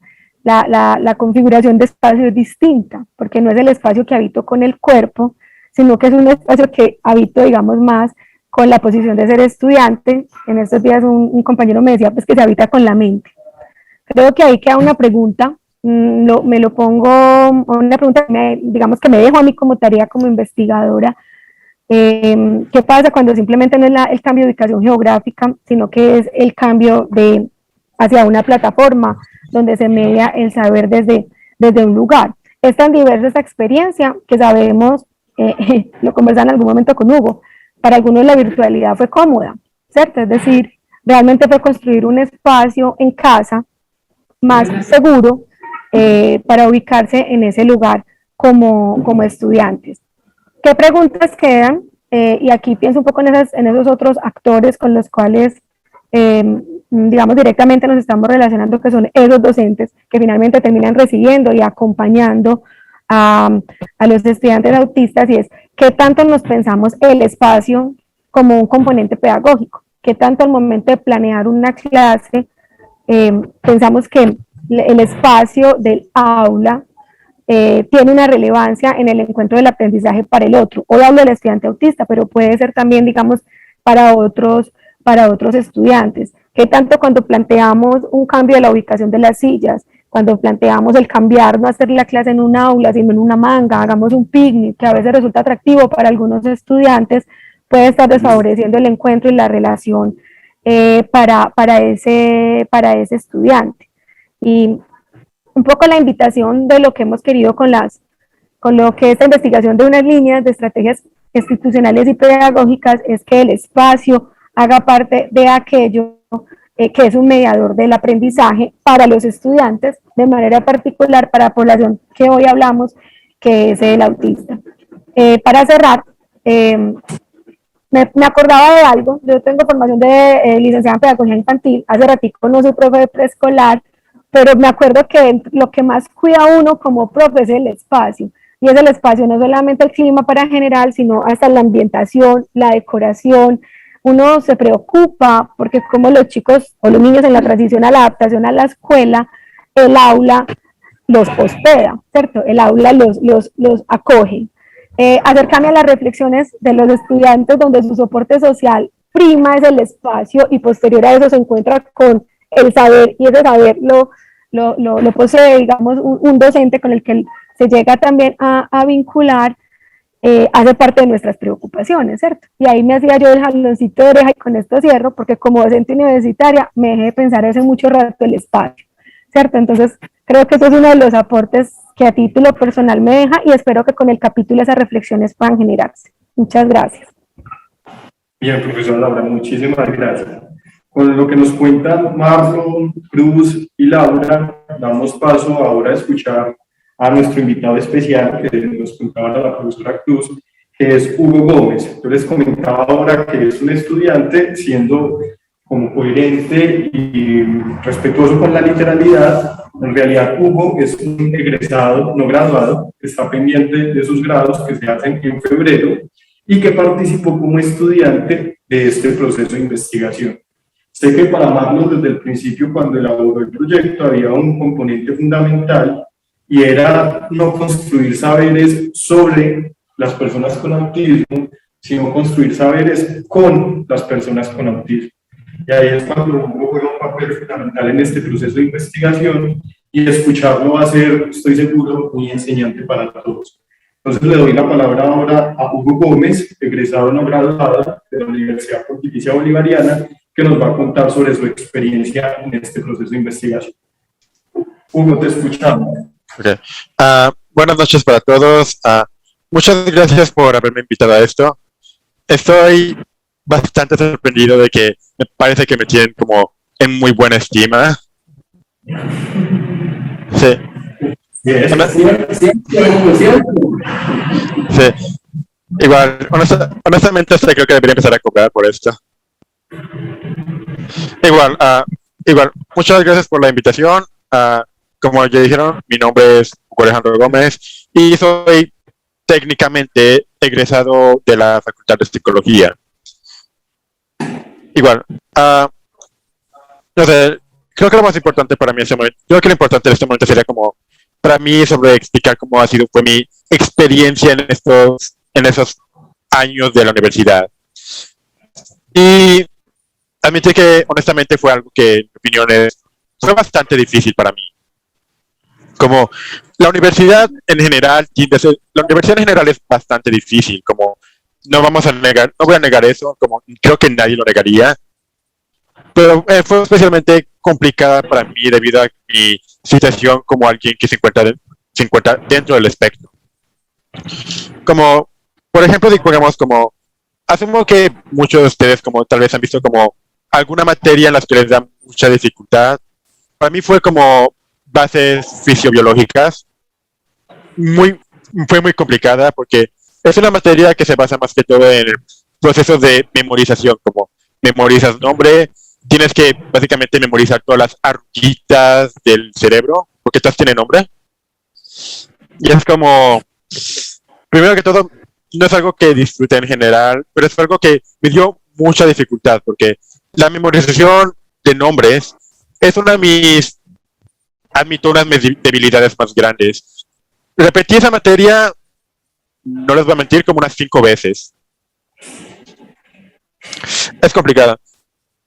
La configuración de espacio es distinta, porque no es el espacio que habito con el cuerpo, sino que es un espacio que habito, digamos, más con la posición de ser estudiante. En estos días un compañero me decía pues que se habita con la mente. Creo que ahí queda una pregunta, me lo pongo, una pregunta digamos que me dejo a mí como tarea como investigadora. ¿Qué pasa cuando simplemente no es el cambio de ubicación geográfica, sino que es el cambio hacia una plataforma donde se media el saber desde un lugar? Es tan diversa esta experiencia que sabemos, lo conversaba en algún momento con Hugo, para algunos la virtualidad fue cómoda, ¿cierto? Es decir, realmente fue construir un espacio en casa más seguro para ubicarse en ese lugar como estudiantes. ¿Qué preguntas quedan? Y aquí pienso un poco en esos otros actores con los cuales, digamos, directamente nos estamos relacionando, que son esos docentes que finalmente terminan recibiendo y acompañando a los estudiantes autistas, y es qué tanto nos pensamos el espacio como un componente pedagógico, qué tanto al momento de planear una clase pensamos que el espacio del aula tiene una relevancia en el encuentro del aprendizaje para el otro. Hoy hablo del estudiante autista, pero puede ser también, digamos, para otros estudiantes. ¿Qué tanto cuando planteamos un cambio de la ubicación de las sillas, cuando planteamos el cambiar, no hacer la clase en un aula, sino en una manga, hagamos un picnic, que a veces resulta atractivo para algunos estudiantes, puede estar desfavoreciendo el encuentro y la relación para ese estudiante? Y un poco la invitación de lo que hemos querido con lo que esta investigación de unas líneas de estrategias institucionales y pedagógicas es que el espacio haga parte de aquello que es un mediador del aprendizaje para los estudiantes, de manera particular para la población que hoy hablamos, que es el autista. Para cerrar, me acordaba de algo. Yo tengo formación de licenciada en pedagogía infantil, hace ratico no soy profe de preescolar, pero me acuerdo que lo que más cuida uno como profe es el espacio, y es el espacio, no solamente el clima para general, sino hasta la ambientación, la decoración. Uno se preocupa porque como los chicos o los niños en la transición a la adaptación a la escuela, el aula los hospeda, ¿cierto? El aula los acoge. Acercarme a las reflexiones de los estudiantes donde su soporte social prima es el espacio y posterior a eso se encuentra con el saber, y ese saber lo posee, digamos, un docente con el que se llega también a vincular, hace parte de nuestras preocupaciones, ¿cierto? Y ahí me hacía yo el jaloncito de oreja, y con esto cierro, porque como docente universitaria me dejé de pensar hace mucho rato el espacio, ¿cierto? Entonces, creo que eso es uno de los aportes que a título personal me deja, y espero que con el capítulo esas reflexiones puedan generarse. Muchas gracias. Bien, profesora Laura, muchísimas gracias. Con lo que nos cuentan Marlon, Cruz y Laura, damos paso ahora a escuchar a nuestro invitado especial, que nos contaba la profesora Cruz, que es Hugo Gómez. Yo les comentaba ahora que es un estudiante, siendo como coherente y respetuoso con la literalidad. En realidad, Hugo es un egresado no graduado, que está pendiente de sus grados que se hacen en febrero y que participó como estudiante de este proceso de investigación. Sé que para Marlon, desde el principio, cuando elaboró el proyecto, había un componente fundamental, y era no construir saberes sobre las personas con autismo, sino construir saberes con las personas con autismo. Y ahí es cuando Hugo juega un papel fundamental en este proceso de investigación, y escucharlo va a ser, estoy seguro, muy enseñante para todos. Entonces le doy la palabra ahora a Hugo Gómez, egresado no graduado de la Universidad Pontificia Bolivariana, que nos va a contar sobre su experiencia en este proceso de investigación. Hugo, te escuchamos. Okay. Buenas noches para todos. Muchas gracias por haberme invitado a esto. Estoy bastante sorprendido de que me parece que me tienen como en muy buena estima. Sí. Sí. Igual, honestamente creo que debería empezar a cobrar por esto. Igual, muchas gracias por la invitación. Como ya dijeron, mi nombre es Hugo Alejandro Gómez y soy técnicamente egresado de la Facultad de Psicología. Igual, no sé, creo que lo más importante para mí en este momento, creo que lo importante en este momento sería como, para mí, sobre explicar cómo fue mi experiencia en esos años de la universidad. Y admitir que, honestamente, fue algo que, en mi opinión, fue bastante difícil para mí. Como la universidad en general, la universidad en general es bastante difícil, como no voy a negar eso, como creo que nadie lo negaría, pero fue especialmente complicada para mí debido a mi situación como alguien que se encuentra dentro del espectro. Como, por ejemplo, digamos, como, asumo que muchos de ustedes como tal vez han visto como alguna materia en las que les da mucha dificultad. Para mí fue como bases fisiobiológicas. Fue muy complicada porque es una materia que se basa más que todo en procesos de memorización, como memorizas nombre, tienes que básicamente memorizar todas las arruguitas del cerebro, porque todas tienen nombre. Y es como, primero que todo, no es algo que disfrute en general, pero es algo que me dio mucha dificultad, porque la memorización de nombres es una de mis, admito, una de mis debilidades más grandes. Repetí esa materia, no les voy a mentir, como unas 5 veces. Es complicada.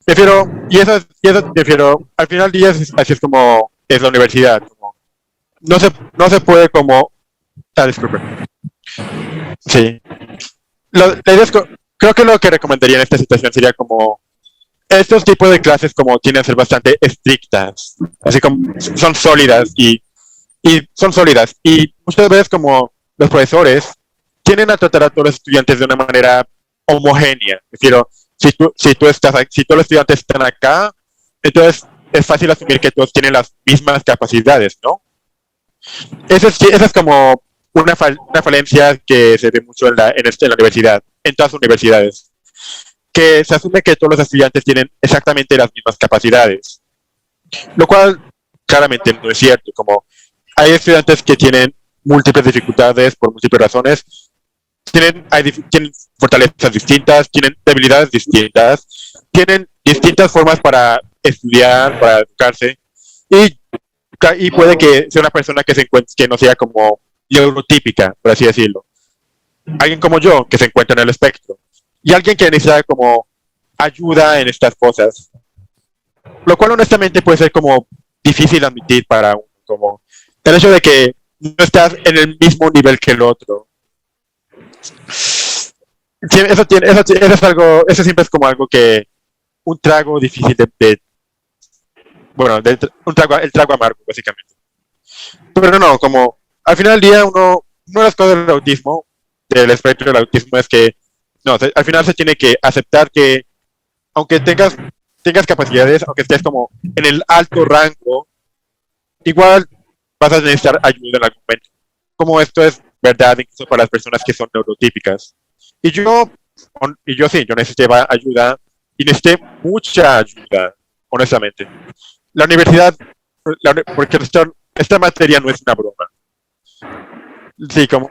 Prefiero, al final del día, así es como es la universidad. Como, no se puede como... disculpe. Sí. La idea es creo que lo que recomendaría en esta situación sería como estos tipos de clases como tienen que ser bastante estrictas, así como son sólidas y son sólidas y muchas veces como los profesores tienden a tratar a todos los estudiantes de una manera homogénea. Prefiero, si todos los estudiantes están acá, entonces es fácil asumir que todos tienen las mismas capacidades, ¿no? Esa es como una falencia que se ve mucho en la universidad, en todas las universidades, que se asume que todos los estudiantes tienen exactamente las mismas capacidades, lo cual claramente no es cierto. Como hay estudiantes que tienen múltiples dificultades por múltiples razones, tienen fortalezas distintas, tienen debilidades distintas, tienen distintas formas para estudiar, para educarse, y puede que sea una persona que no sea como neurotípica, por así decirlo. Alguien como yo, que se encuentra en el espectro, y alguien que necesita como ayuda en estas cosas, lo cual honestamente puede ser como difícil admitir para uno, como el hecho de que no estás en el mismo nivel que el otro. Eso siempre es como algo que, un trago difícil el trago amargo, básicamente. Pero no, como al final del día una de las cosas del autismo, del espectro del autismo es que, no, al final se tiene que aceptar que, aunque tengas capacidades, aunque estés como en el alto rango, igual vas a necesitar ayuda en algún momento. Como esto es verdad incluso para las personas que son neurotípicas. Y yo necesitaba ayuda y necesité mucha ayuda, honestamente. La universidad, porque esta materia no es una broma. Sí, como...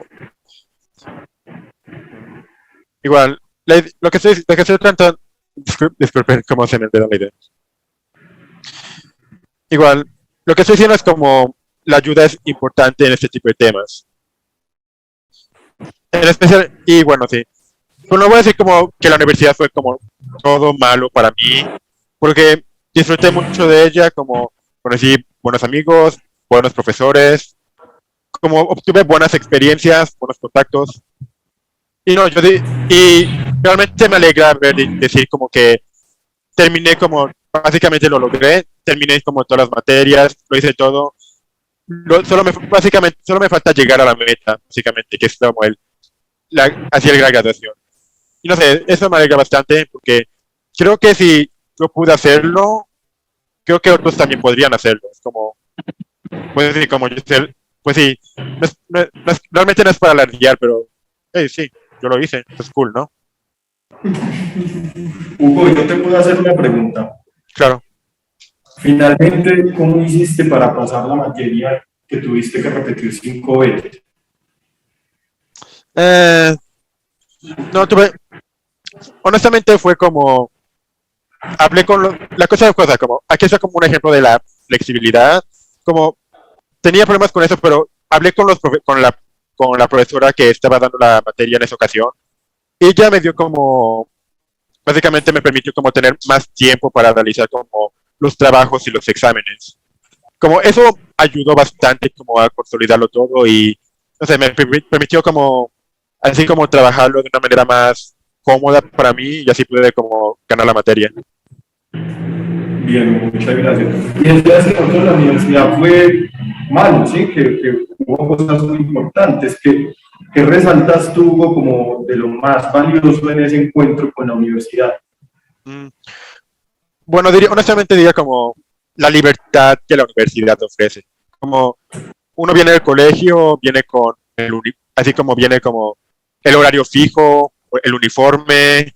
Igual, lo que estoy tratando... Disculpen cómo se me olvidó la idea. Igual, lo que estoy diciendo es como la ayuda es importante en este tipo de temas. En especial, y bueno, sí. Pues no voy a decir como que la universidad fue como todo malo para mí, porque disfruté mucho de ella, como conocí buenos amigos, buenos profesores, como obtuve buenas experiencias, buenos contactos. Y no, y realmente me alegra decir como que terminé como, básicamente lo logré, terminé como todas las materias, lo hice todo. Básicamente, solo me falta llegar a la meta, básicamente, que es como hacia la graduación. Y no sé, eso me alegra bastante porque creo que si yo pude hacerlo, creo que otros también podrían hacerlo. Es como, pues sí, como yo sé, pues sí, realmente no es para alardear, pero hey, sí, yo lo hice, es cool, ¿no? Hugo, yo te puedo hacer una pregunta. Claro. Finalmente, ¿cómo hiciste para pasar la materia que tuviste que repetir 5 veces? Eh, no tuve, honestamente fue como, hablé con la cosa, como, aquí está como un ejemplo de la flexibilidad, como tenía problemas con eso, pero hablé con con la profesora que estaba dando la materia en esa ocasión, y ella me dio como, básicamente me permitió como tener más tiempo para realizar como los trabajos y los exámenes. Como eso ayudó bastante como a consolidarlo todo y, no sé, me permitió como, así como trabajarlo de una manera más cómoda para mí y así pude como ganar la materia. Bien, muchas gracias. Y entonces nosotros la universidad fue malo, ¿sí? Que hubo cosas muy importantes. Que resaltas tú Hugo, como de lo más valioso en ese encuentro con la universidad? Mm, Bueno, honestamente diría como la libertad que la universidad ofrece. Como uno viene del colegio, viene con así como viene como el horario fijo, el uniforme,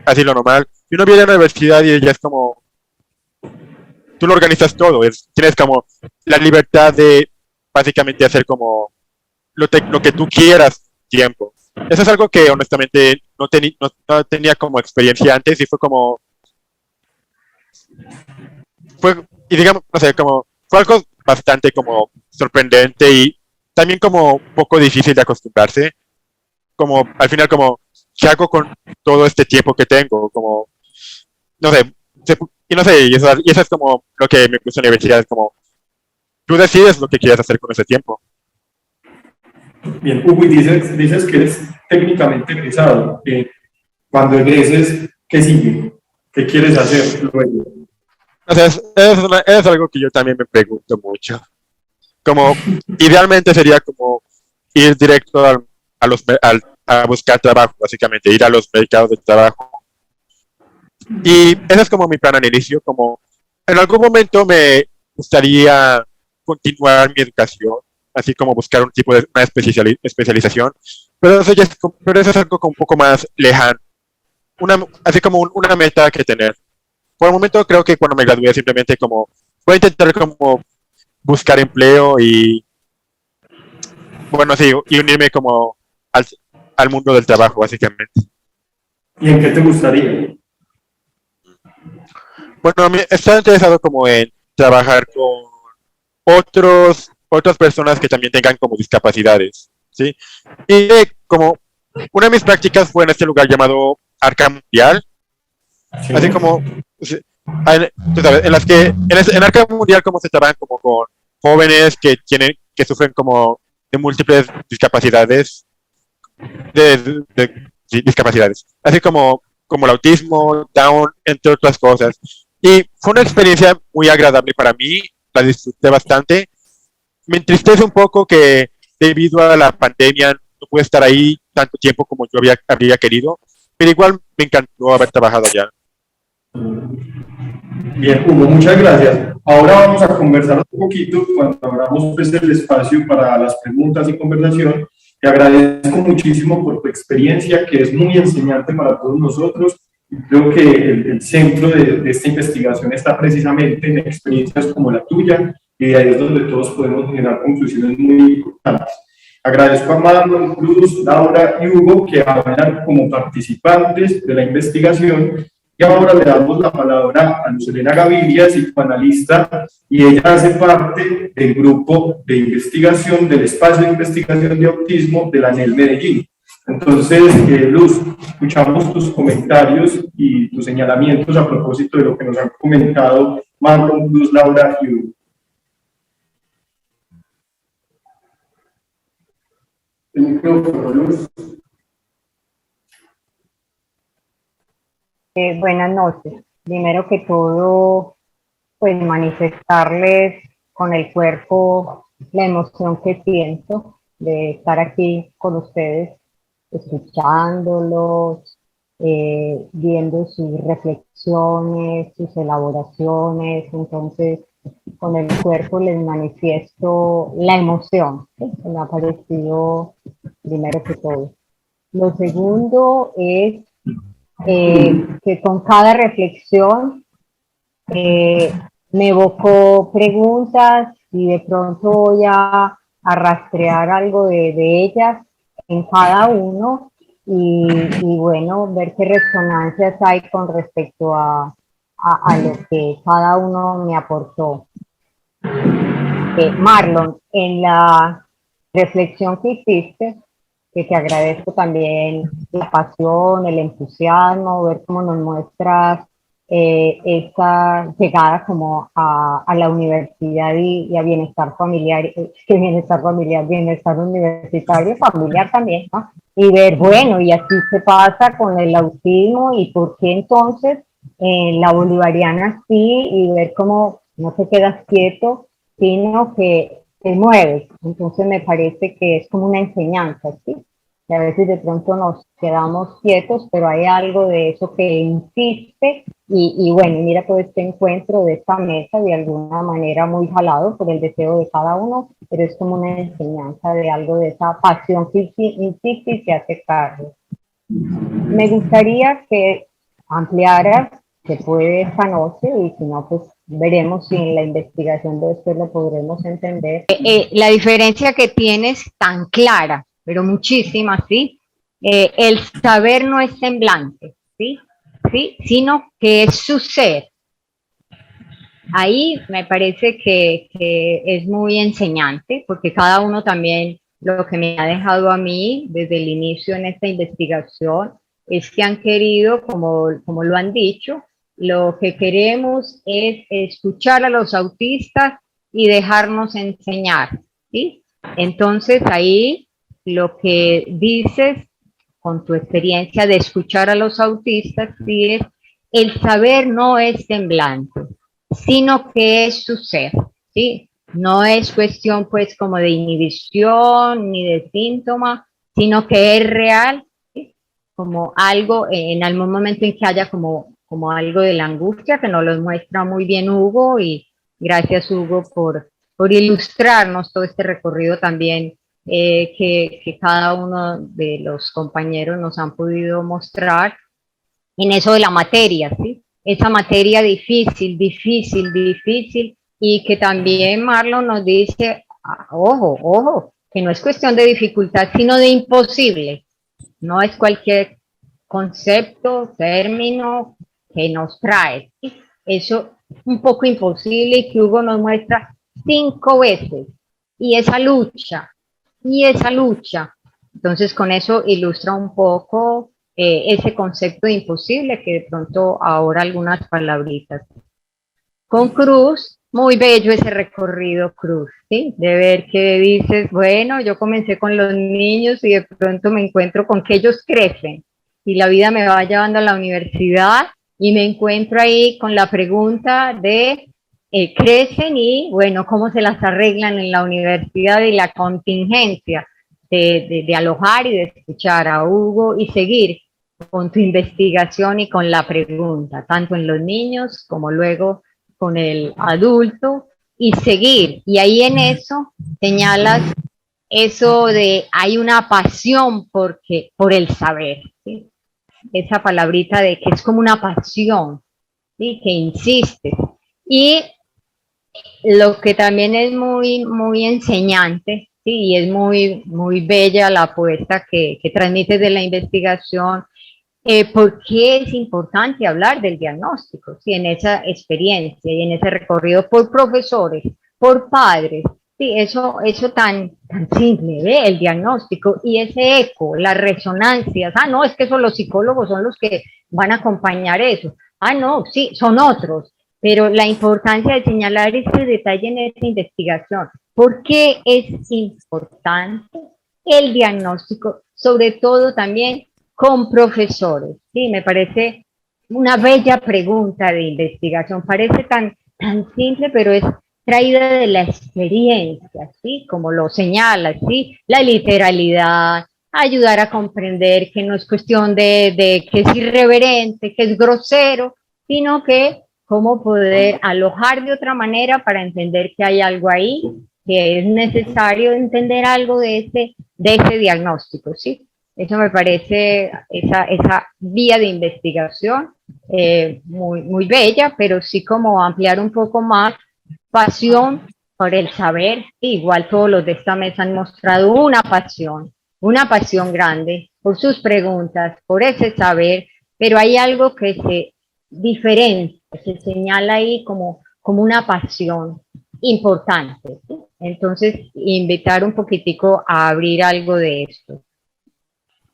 así lo normal. Y uno viene a la universidad y ya es como, tú lo organizas todo, tienes como la libertad de básicamente hacer como lo que tú quieras tiempo. Eso es algo que honestamente no tenía como experiencia antes y y digamos, no sé, como, fue algo bastante como sorprendente y también como un poco difícil de acostumbrarse, como al final como, ¿qué hago con todo este tiempo que tengo? Como, no sé, y no sé, y eso es como lo que me puso en la universidad, es como, tú decides lo que quieres hacer con ese tiempo. Bien, Hugo, y dices que eres técnicamente egresado. Cuando egreses, ¿qué sigue? ¿Qué quieres hacer luego? O sea, es algo que yo también me pregunto mucho. Como, idealmente sería como ir directo a buscar trabajo, básicamente, ir a los mercados de trabajo. Y ese es como mi plan al inicio, como en algún momento me gustaría continuar mi educación, así como buscar un tipo de una especialización, pero eso es algo como un poco más lejano, así como una meta que tener. Por el momento creo que cuando me gradúe simplemente como voy a intentar como buscar empleo y bueno, sí, y unirme como al mundo del trabajo, básicamente. ¿Y en qué te gustaría? Bueno, a mí estoy interesado como en trabajar con otras personas que también tengan como discapacidades, ¿sí? Y como una de mis prácticas fue en este lugar llamado Arca Mundial, ¿Sí? así como, sí, tú sabes, en las que, en Arca Mundial como se trabajan como con jóvenes que sufren como de múltiples discapacidades, sí, discapacidades, así como el autismo, Down, entre otras cosas. Y fue una experiencia muy agradable para mí, la disfruté bastante. Me entristece un poco que debido a la pandemia no pude estar ahí tanto tiempo como yo habría querido, pero igual me encantó haber trabajado allá. Bien, Hugo, muchas gracias. Ahora vamos a conversar un poquito cuando abramos pues, el espacio para las preguntas y conversación. Te agradezco muchísimo por tu experiencia, que es muy enseñante para todos nosotros. Y creo que el centro de esta investigación está precisamente en experiencias como la tuya, y de ahí es donde todos podemos generar conclusiones muy importantes. Agradezco a Manuel, Cruz, Laura y Hugo que hablan como participantes de la investigación. Y ahora le damos la palabra a Luz Elena Gaviria, psicoanalista, y ella hace parte del grupo de investigación, del espacio de investigación de autismo de la ANEL Medellín. Entonces, Luz, escuchamos tus comentarios y tus señalamientos a propósito de lo que nos han comentado Marlon, Luz, Laura y Hugo. El micrófono, Luz. Buenas noches. Primero que todo, pues manifestarles con el cuerpo la emoción que siento de estar aquí con ustedes, escuchándolos, viendo sus reflexiones, sus elaboraciones. Entonces, con el cuerpo les manifiesto la emoción, ¿sí? Que me ha parecido primero que todo. Lo segundo es que con cada reflexión me evocó preguntas y de pronto voy a rastrear algo de ellas en cada uno y bueno, ver qué resonancias hay con respecto a lo que cada uno me aportó. Marlon, en la reflexión que hiciste, que te agradezco también la pasión, el entusiasmo, ver cómo nos muestras esta llegada como a la universidad y a bienestar familiar, bienestar universitario, familiar también, ¿no? Y ver, bueno, y así se pasa con el autismo y por qué entonces la bolivariana sí, y ver cómo no te quedas quieto, sino que te mueves. Entonces me parece que es como una enseñanza, ¿sí? Y a veces de pronto nos quedamos quietos, pero hay algo de eso que insiste y bueno, mira todo este encuentro de esta mesa de alguna manera muy jalado por el deseo de cada uno, pero es como una enseñanza de algo de esa pasión que insiste y se hace cargo. Me gustaría que ampliaras, se puede esta noche y si no, pues veremos si en la investigación de esto lo podremos entender. La diferencia que tienes tan clara, pero muchísima, ¿sí? El saber no es semblante, ¿sí? ¿Sí? Sino que es su ser. Ahí me parece que es muy enseñante, porque cada uno también, lo que me ha dejado a mí desde el inicio en esta investigación, es que han querido, como lo han dicho, lo que queremos es escuchar a los autistas y dejarnos enseñar, ¿sí? Entonces ahí lo que dices con tu experiencia de escuchar a los autistas, sí es, el saber no es semblante, sino que es su ser, ¿sí? No es cuestión pues como de inhibición ni de síntoma, sino que es real, ¿sí? Como algo, en algún momento en que haya como algo de la angustia, que nos lo muestra muy bien Hugo, y gracias Hugo por ilustrarnos todo este recorrido también que cada uno de los compañeros nos han podido mostrar en eso de la materia, ¿sí? Esa materia difícil, difícil, difícil, y que también Marlon nos dice, ojo, ojo, que no es cuestión de dificultad, sino de imposible. No es cualquier concepto, término que nos trae, ¿sí? Eso un poco imposible y que Hugo nos muestra 5 veces. Y esa lucha. Entonces con eso ilustra un poco ese concepto de imposible que de pronto ahora algunas palabritas. Con Cruz, muy bello ese recorrido, Cruz, ¿sí? De ver que dices, bueno, yo comencé con los niños y de pronto me encuentro con que ellos crecen y la vida me va llevando a la universidad y me encuentro ahí con la pregunta de crecen y, bueno, cómo se las arreglan en la universidad y la contingencia de alojar y de escuchar a Hugo y seguir con tu investigación y con la pregunta, tanto en los niños como luego con el adulto y seguir. Y ahí en eso señalas eso de hay una pasión por el saber, ¿sí? Esa palabrita de que es como una pasión, ¿sí? Que insiste. Y lo que también es muy, muy enseñante, ¿sí? Y es muy, muy bella la apuesta que transmite de la investigación. ¿Por qué es importante hablar del diagnóstico? ¿Sí? En esa experiencia y en ese recorrido por profesores, por padres, sí, eso tan simple, ¿ve? El diagnóstico y ese eco, las resonancias. Ah, no, es que son los psicólogos, son los que van a acompañar eso. Ah, no, sí, son otros. Pero la importancia de señalar este detalle en esta investigación. ¿Por qué es importante el diagnóstico? Sobre todo también con profesores, ¿sí? Me parece una bella pregunta de investigación, parece tan simple, pero es traída de la experiencia, ¿sí? Como lo señala, ¿sí? La literalidad, ayudar a comprender que no es cuestión de que es irreverente, que es grosero, sino que cómo poder alojar de otra manera para entender que hay algo ahí, que es necesario entender algo de ese diagnóstico, ¿sí? Eso me parece esa vía de investigación muy, muy bella, pero sí como ampliar un poco más pasión por el saber. Igual todos los de esta mesa han mostrado una pasión una pasión grande por sus preguntas, por ese saber, pero hay algo que se diferencia, se señala ahí como una pasión importante, ¿sí? Entonces, invitar un poquitico a abrir algo de esto.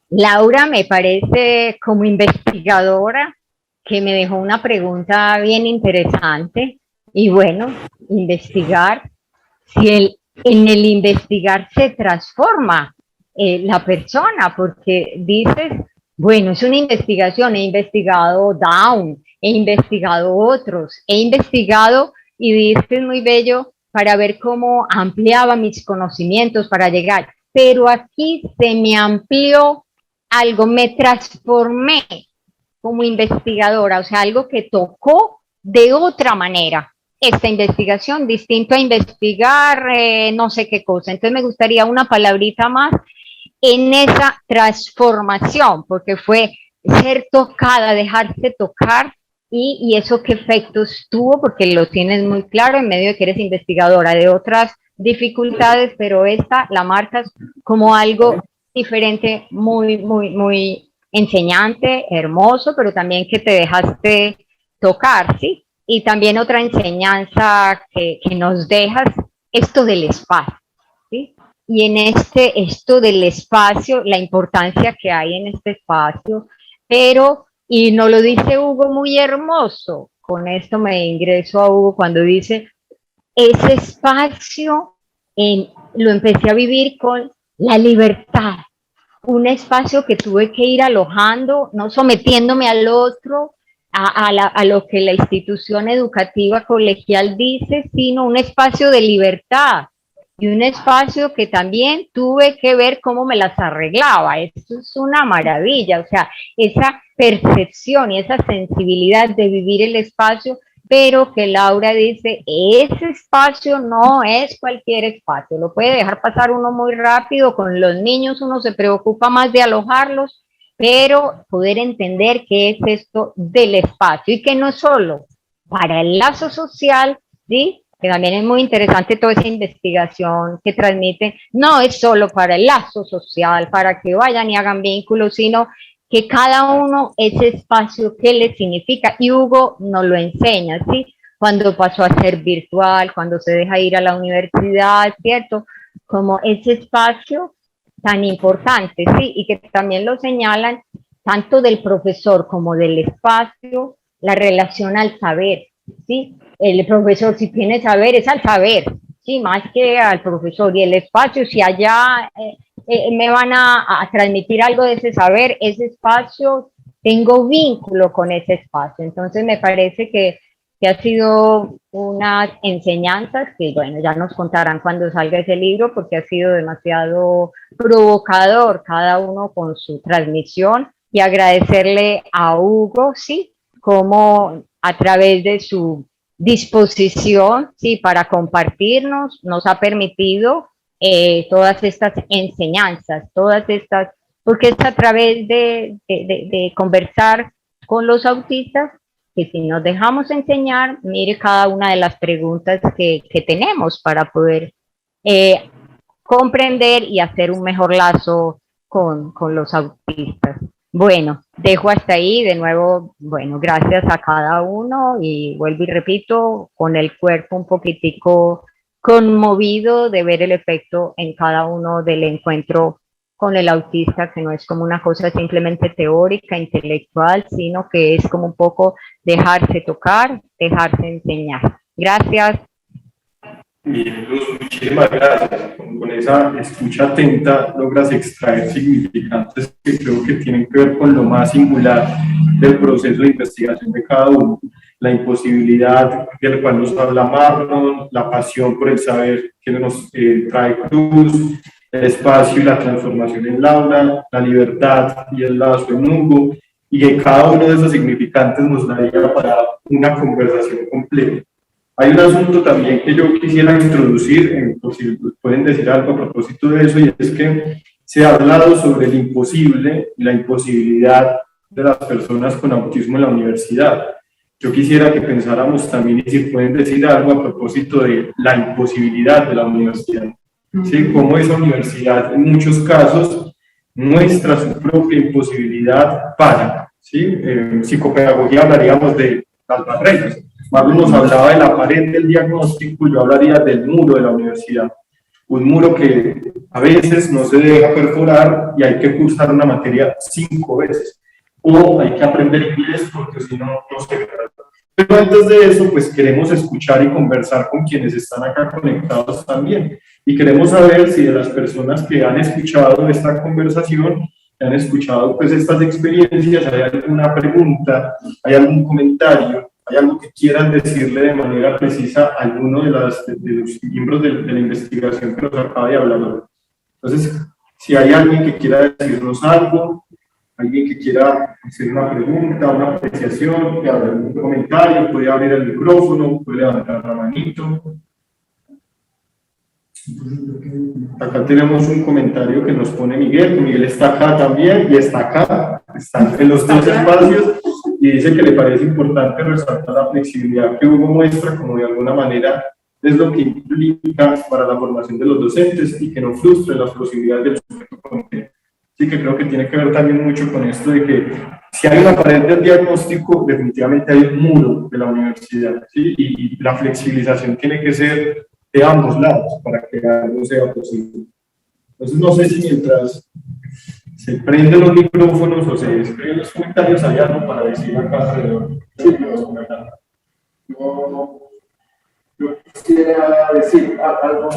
Laura me parece como investigadora que me dejó una pregunta bien interesante y bueno, investigar, si en el investigar se transforma la persona, porque dices, bueno, es una investigación, he investigado Down, he investigado otros, he investigado y dices muy bello para ver cómo ampliaba mis conocimientos para llegar, pero aquí se me amplió algo, me transformé como investigadora, o sea, algo que tocó de otra manera esta investigación, distinto a investigar no sé qué cosa. Entonces me gustaría una palabrita más en esa transformación, porque fue ser tocada, dejarse tocar, y eso qué efectos tuvo, porque lo tienes muy claro en medio de que eres investigadora de otras dificultades, pero esta la marcas como algo diferente, muy, muy, muy enseñante, hermoso, pero también que te dejaste tocar, ¿sí? Y también otra enseñanza que nos dejas, esto del espacio, ¿sí? Y en esto del espacio, la importancia que hay en este espacio, pero, y nos lo dice Hugo muy hermoso, con esto me ingreso a Hugo cuando dice, ese espacio lo empecé a vivir con la libertad, un espacio que tuve que ir alojando, no sometiéndome al otro, a lo que la institución educativa colegial dice, sino un espacio de libertad y un espacio que también tuve que ver cómo me las arreglaba. Esto es una maravilla, o sea, esa percepción y esa sensibilidad de vivir el espacio, pero que Laura dice, ese espacio no es cualquier espacio, lo puede dejar pasar uno muy rápido, con los niños uno se preocupa más de alojarlos, pero poder entender qué es esto del espacio y que no es solo para el lazo social, ¿sí? Que también es muy interesante toda esa investigación que transmite, no es solo para el lazo social, para que vayan y hagan vínculos, sino que cada uno ese espacio que le significa, y Hugo nos lo enseña, ¿sí? Cuando pasó a ser virtual, cuando se deja ir a la universidad, ¿cierto? Como ese espacio tan importante, ¿sí? Y que también lo señalan tanto del profesor como del espacio, la relación al saber, ¿sí? El profesor, si tiene saber, es al saber, ¿sí? Más que al profesor. Y el espacio, si allá me van a transmitir algo de ese saber, ese espacio, tengo vínculo con ese espacio. Entonces me parece que ha sido unas enseñanzas que, bueno, ya nos contarán cuando salga ese libro, porque ha sido demasiado provocador cada uno con su transmisión, y agradecerle a Hugo, sí, como a través de su disposición, sí, para compartirnos, nos ha permitido todas estas enseñanzas, todas estas, porque es a través de conversar con los autistas que si nos dejamos enseñar, mire cada una de las preguntas que tenemos para poder comprender y hacer un mejor lazo con los autistas. Bueno, dejo hasta ahí, de nuevo, bueno, gracias a cada uno y vuelvo y repito, con el cuerpo un poquitico conmovido de ver el efecto en cada uno del encuentro con el autista, que no es como una cosa simplemente teórica, intelectual, sino que es como un poco dejarse tocar, dejarse enseñar. Gracias. Bien, Luz, muchísimas gracias. Con esa escucha atenta logras extraer significantes que creo que tienen que ver con lo más singular del proceso de investigación de cada uno. La imposibilidad del cual nos habla Marlon, la pasión por el saber que nos trae Cruz, el espacio y la transformación en Laura, la libertad y el lazo en Hugo, y que cada uno de esos significantes nos daría para una conversación completa. Hay un asunto también que yo quisiera introducir, por si pueden decir algo a propósito de eso, y es que se ha hablado sobre el imposible y la imposibilidad de las personas con autismo en la universidad. Yo quisiera que pensáramos también, y si pueden decir algo a propósito de la imposibilidad de la universidad. ¿Sí? Cómo esa universidad en muchos casos muestra su propia imposibilidad para, ¿sí? Psicopedagogía hablaríamos de las barreras. Marlon nos hablaba de la pared del diagnóstico, yo hablaría del muro de la universidad. Un muro que a veces no se deja perforar y hay que cursar una materia 5 veces. O hay que aprender inglés porque si no, no se graba. Pero antes de eso, pues queremos escuchar y conversar con quienes están acá conectados también. Y queremos saber si de las personas que han escuchado esta conversación, que han escuchado pues estas experiencias, hay alguna pregunta, hay algún comentario, hay algo que quieran decirle de manera precisa a alguno de los miembros de la investigación que nos acaba de hablar. Entonces, si hay alguien que quiera decirnos algo, alguien que quiera hacer una pregunta, una apreciación, que haga un comentario, puede abrir el micrófono, puede levantar la manito. Acá tenemos un comentario que nos pone Miguel. Miguel está acá también y está acá, están en los dos espacios y dice que le parece importante resaltar la flexibilidad que Hugo muestra como de alguna manera es lo que implica para la formación de los docentes y que no frustre las posibilidades del sujeto completo. Sí, que creo que tiene que ver también mucho con esto de que si hay una pared del diagnóstico, definitivamente hay un muro de la universidad, ¿sí? Y la flexibilización tiene que ser de ambos lados para que algo sea posible. Entonces, no sé si mientras se prenden los micrófonos o se escriben los comentarios, hay algo para decir acá alrededor. Sí, yo quisiera decir algo.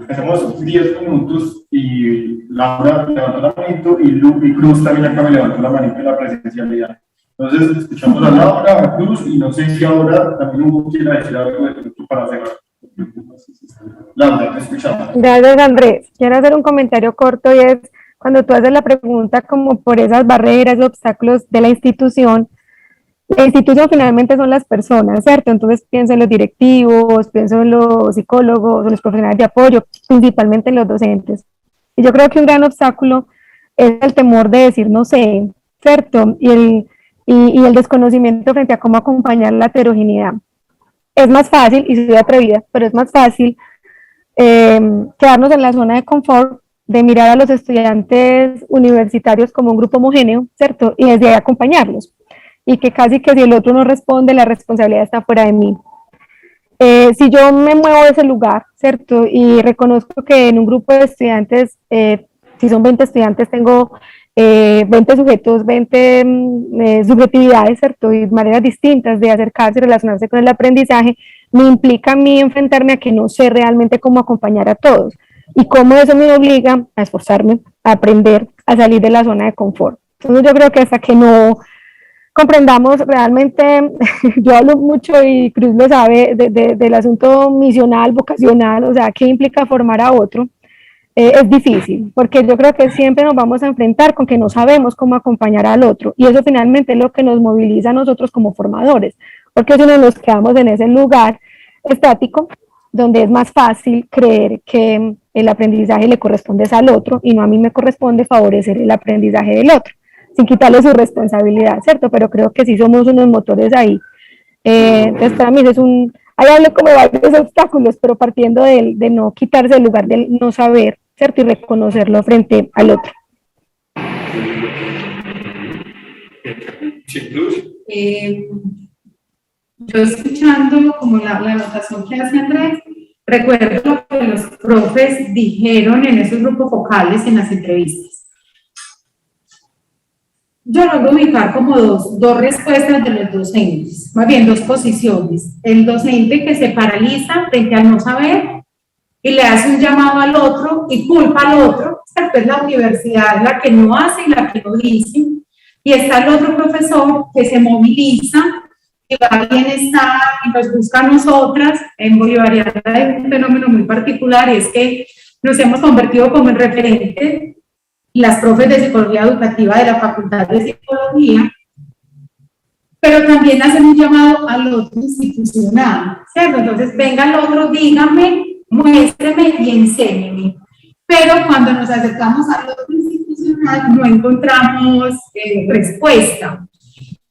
Hacemos 10 minutos y Laura levantó la manito y Cruz también acá me levantó la manito en la presencialidad. Entonces, escuchamos a Laura, a Cruz, y no sé si ahora también Hugo quiere decir algo de pronto para cerrar. Laura, te escuchamos. Gracias, Andrés. Quiero hacer un comentario corto y es cuando tú haces la pregunta como por esas barreras, obstáculos de la institución finalmente son las personas, ¿cierto? Entonces pienso en los directivos, pienso en los psicólogos, en los profesionales de apoyo, principalmente en los docentes. Y yo creo que un gran obstáculo es el temor de decir no sé, ¿cierto? Y el desconocimiento frente a cómo acompañar la heterogeneidad. Es más fácil, y soy atrevida, pero es más fácil quedarnos en la zona de confort, de mirar a los estudiantes universitarios como un grupo homogéneo, ¿cierto? Y desde ahí acompañarlos. Y que casi que si el otro no responde, la responsabilidad está fuera de mí. Si yo me muevo de ese lugar, ¿cierto? Y reconozco que en un grupo de estudiantes, si son 20 estudiantes, tengo 20 sujetos, 20 subjetividades, ¿cierto? Y maneras distintas de acercarse y relacionarse con el aprendizaje, me implica a mí enfrentarme a que no sé realmente cómo acompañar a todos. Y cómo eso me obliga a esforzarme, a aprender, a salir de la zona de confort. Entonces yo creo que hasta que no comprendamos realmente, yo hablo mucho y Cruz lo sabe, del asunto misional, vocacional, o sea, qué implica formar a otro, es difícil, porque yo creo que siempre nos vamos a enfrentar con que no sabemos cómo acompañar al otro, y eso finalmente es lo que nos moviliza a nosotros como formadores, porque si no nos quedamos en ese lugar estático, donde es más fácil creer que el aprendizaje le corresponde al otro, y no a mí me corresponde favorecer el aprendizaje del otro, sin quitarle su responsabilidad, ¿cierto? Pero creo que sí somos unos motores ahí. Entonces, para mí es ahí hablo como de varios obstáculos, pero partiendo de no quitarse el lugar del no saber, ¿cierto? Y reconocerlo frente al otro. Sí, Cruz. Yo escuchando como la anotación que hace Andrés, recuerdo lo que los profes dijeron en esos grupos focales en las entrevistas. Yo logro ubicar como dos respuestas de los docentes, más bien dos posiciones. El docente que se paraliza frente al no saber y le hace un llamado al otro y culpa al otro, es la universidad la que no hace y la que no dice, y está el otro profesor que se moviliza y va a bienestar y nos busca a nosotras. En Bolivariana hay un fenómeno muy particular y es que nos hemos convertido como en referente las profes de psicología educativa de la Facultad de Psicología, pero también hacen un llamado al otro institucional, ¿cierto? Entonces, venga el otro, dígame, muéstreme y enséñeme. Pero cuando nos acercamos al otro institucional, no encontramos respuesta.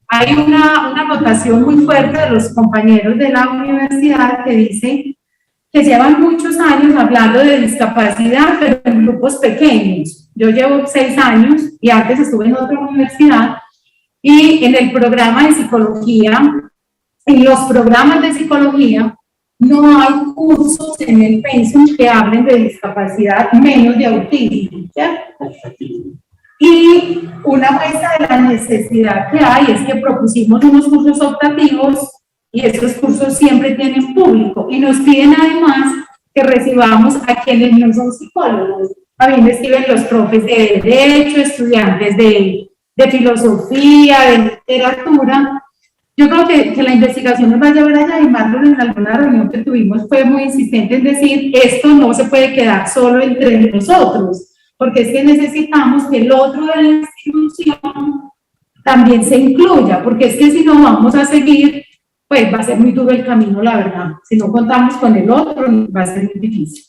Hay una anotación muy fuerte de los compañeros de la universidad que dice que llevan muchos años hablando de discapacidad, pero en grupos pequeños. Yo llevo 6 años y antes estuve en otra universidad y en el programa de psicología, en los programas de psicología, no hay cursos en el pensum que hablen de discapacidad, menos de autismo, ¿cierto? Y una muestra de la necesidad que hay es que propusimos unos cursos optativos y estos cursos siempre tienen público y nos piden además que recibamos a quienes no son psicólogos. A mí me escriben los profes de Derecho, estudiantes de Filosofía, de Literatura. Yo creo que la investigación nos va a llevar allá y Marlon en alguna reunión que tuvimos fue muy insistente en decir esto no se puede quedar solo entre nosotros, porque es que necesitamos que el otro de la institución también se incluya, porque es que si no vamos a seguir, pues va a ser muy duro el camino, la verdad. Si no contamos con el otro, va a ser muy difícil.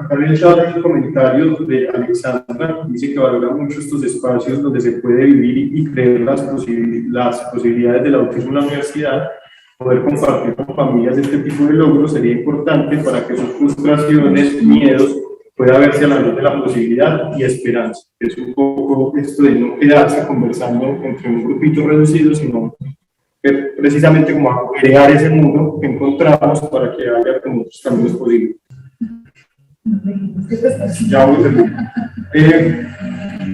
Acá en el chat hay un comentario de Alexandra, que dice que valora mucho estos espacios donde se puede vivir y creer las posibilidades del autismo en la universidad. Poder compartir con familias este tipo de logros sería importante para que sus frustraciones, miedos, pueda verse a la luz de la posibilidad y esperanza. Es un poco esto de no quedarse conversando entre un grupito reducido, sino precisamente como a crear ese mundo que encontramos para que haya como otros caminos posibles. Ya voy a terminar.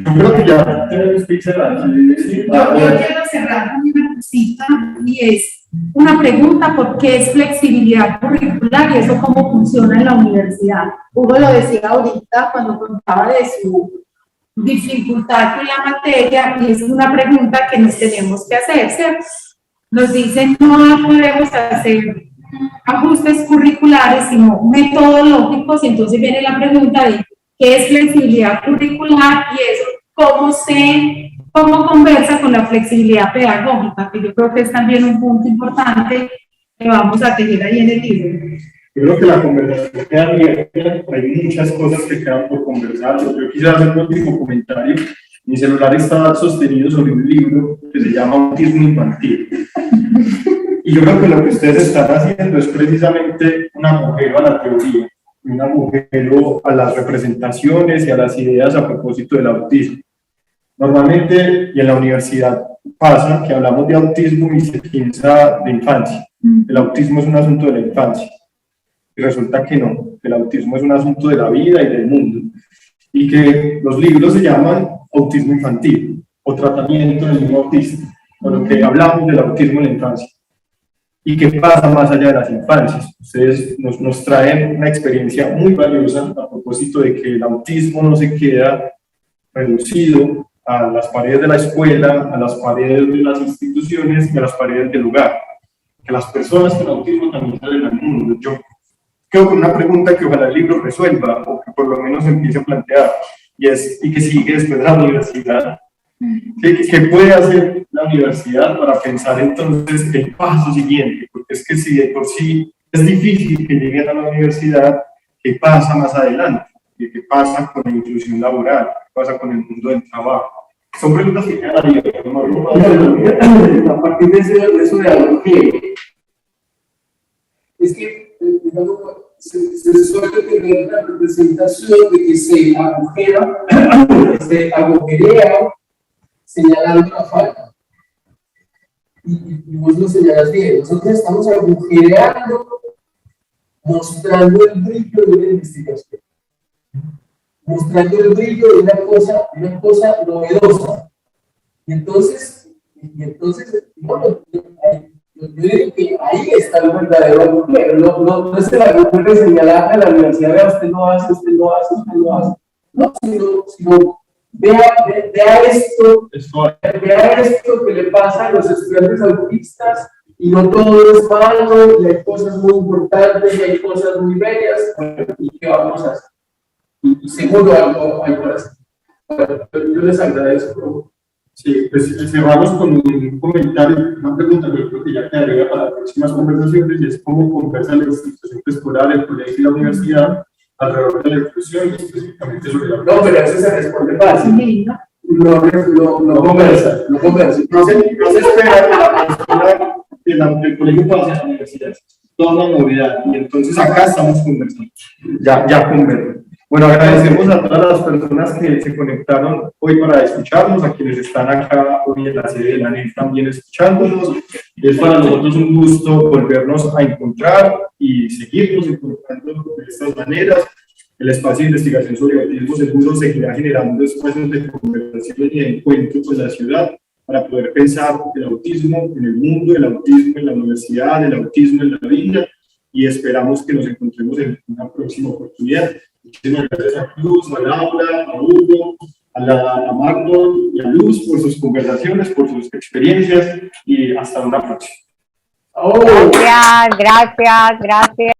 Yo creo que ya tenemos que cerrar. Yo quiero cerrar con una cosita y es, una pregunta: ¿por qué es flexibilidad curricular y eso cómo funciona en la universidad? Hugo lo decía ahorita cuando contaba de su dificultad con la materia, y es una pregunta que nos tenemos que hacer, ¿cierto? Nos dicen: no podemos hacer ajustes curriculares, sino metodológicos, y entonces viene la pregunta de qué es flexibilidad curricular y eso cómo conversa con la flexibilidad pedagógica, que yo creo que es también un punto importante que vamos a tener ahí en el libro. Yo creo que la conversación queda abierta, hay muchas cosas que quedan por conversar. Yo quisiera hacer un último comentario. Mi celular está sostenido sobre un libro que se llama Autismo Infantil. Y yo creo que lo que ustedes están haciendo es precisamente un agujero a la teoría, un agujero a las representaciones y a las ideas a propósito del autismo. Normalmente, y en la universidad pasa, que hablamos de autismo y se piensa de infancia. El autismo es un asunto de la infancia. Y resulta que no, el autismo es un asunto de la vida y del mundo. Y que los libros se llaman autismo infantil o tratamiento del niño autista, con lo que hablamos del autismo en la infancia. ¿Y qué pasa más allá de las infancias? Ustedes nos traen una experiencia muy valiosa a propósito de que el autismo no se queda reducido a las paredes de la escuela, a las paredes de las instituciones y a las paredes del lugar. Que las personas con autismo también salen al mundo. Yo creo que una pregunta que ojalá el libro resuelva, o que por lo menos empiece a plantear, y que sigue después de la universidad. ¿Qué puede hacer la universidad para pensar entonces el paso siguiente? Porque es que si de por sí es difícil que lleguen a la universidad, ¿qué pasa más adelante? ¿Qué pasa con la inclusión laboral? ¿Qué pasa con el mundo del trabajo? Son preguntas que quedan abiertas. A partir de eso de agujero, es que se suele tener la representación de que se agujera, se agujerea señalando la falta. Y vos lo señalas bien, nosotros estamos agujereando, mostrando el brillo de una investigación, mostrando el brillo de una cosa novedosa. Y entonces digamos, yo diría que ahí está el verdadero agujero. No es el agujero de señalar a la universidad: usted no hace, usted no hace, usted no hace. No, sino vea esto que le pasa a los estudiantes autistas, y no todo es malo, y hay cosas muy importantes, y hay cosas muy bellas, y qué vamos a hacer. Y seguro algo así. Yo les agradezco. Sí, pues cerramos con un comentario, una pregunta que yo creo que ya quedaría para las próximas conversaciones, y es cómo conversa la institución escolar, el colegio y la universidad alrededor de la inclusión, y específicamente sobre la... No, pero eso se responde fácil. No conversa. No se espera que el colegio pase a la universidad. Toda una novedad, y entonces acá estamos conversando. Ya conversan. Bueno, agradecemos a todas las personas que se conectaron hoy para escucharnos, a quienes están acá hoy en la sede de la NEF también escuchándonos. Es para nosotros un gusto volvernos a encontrar y seguirnos encontrando de estas maneras. El espacio de investigación sobre autismo seguro seguirá generando espacios de conversación y de encuentro con la ciudad para poder pensar el autismo en el mundo, el autismo en la universidad, el autismo en la vida, y esperamos que nos encontremos en una próxima oportunidad. Muchísimas gracias a Cruz, a Laura, a Hugo, a Marco y a Luz por sus conversaciones, por sus experiencias, y hasta una próxima. Gracias.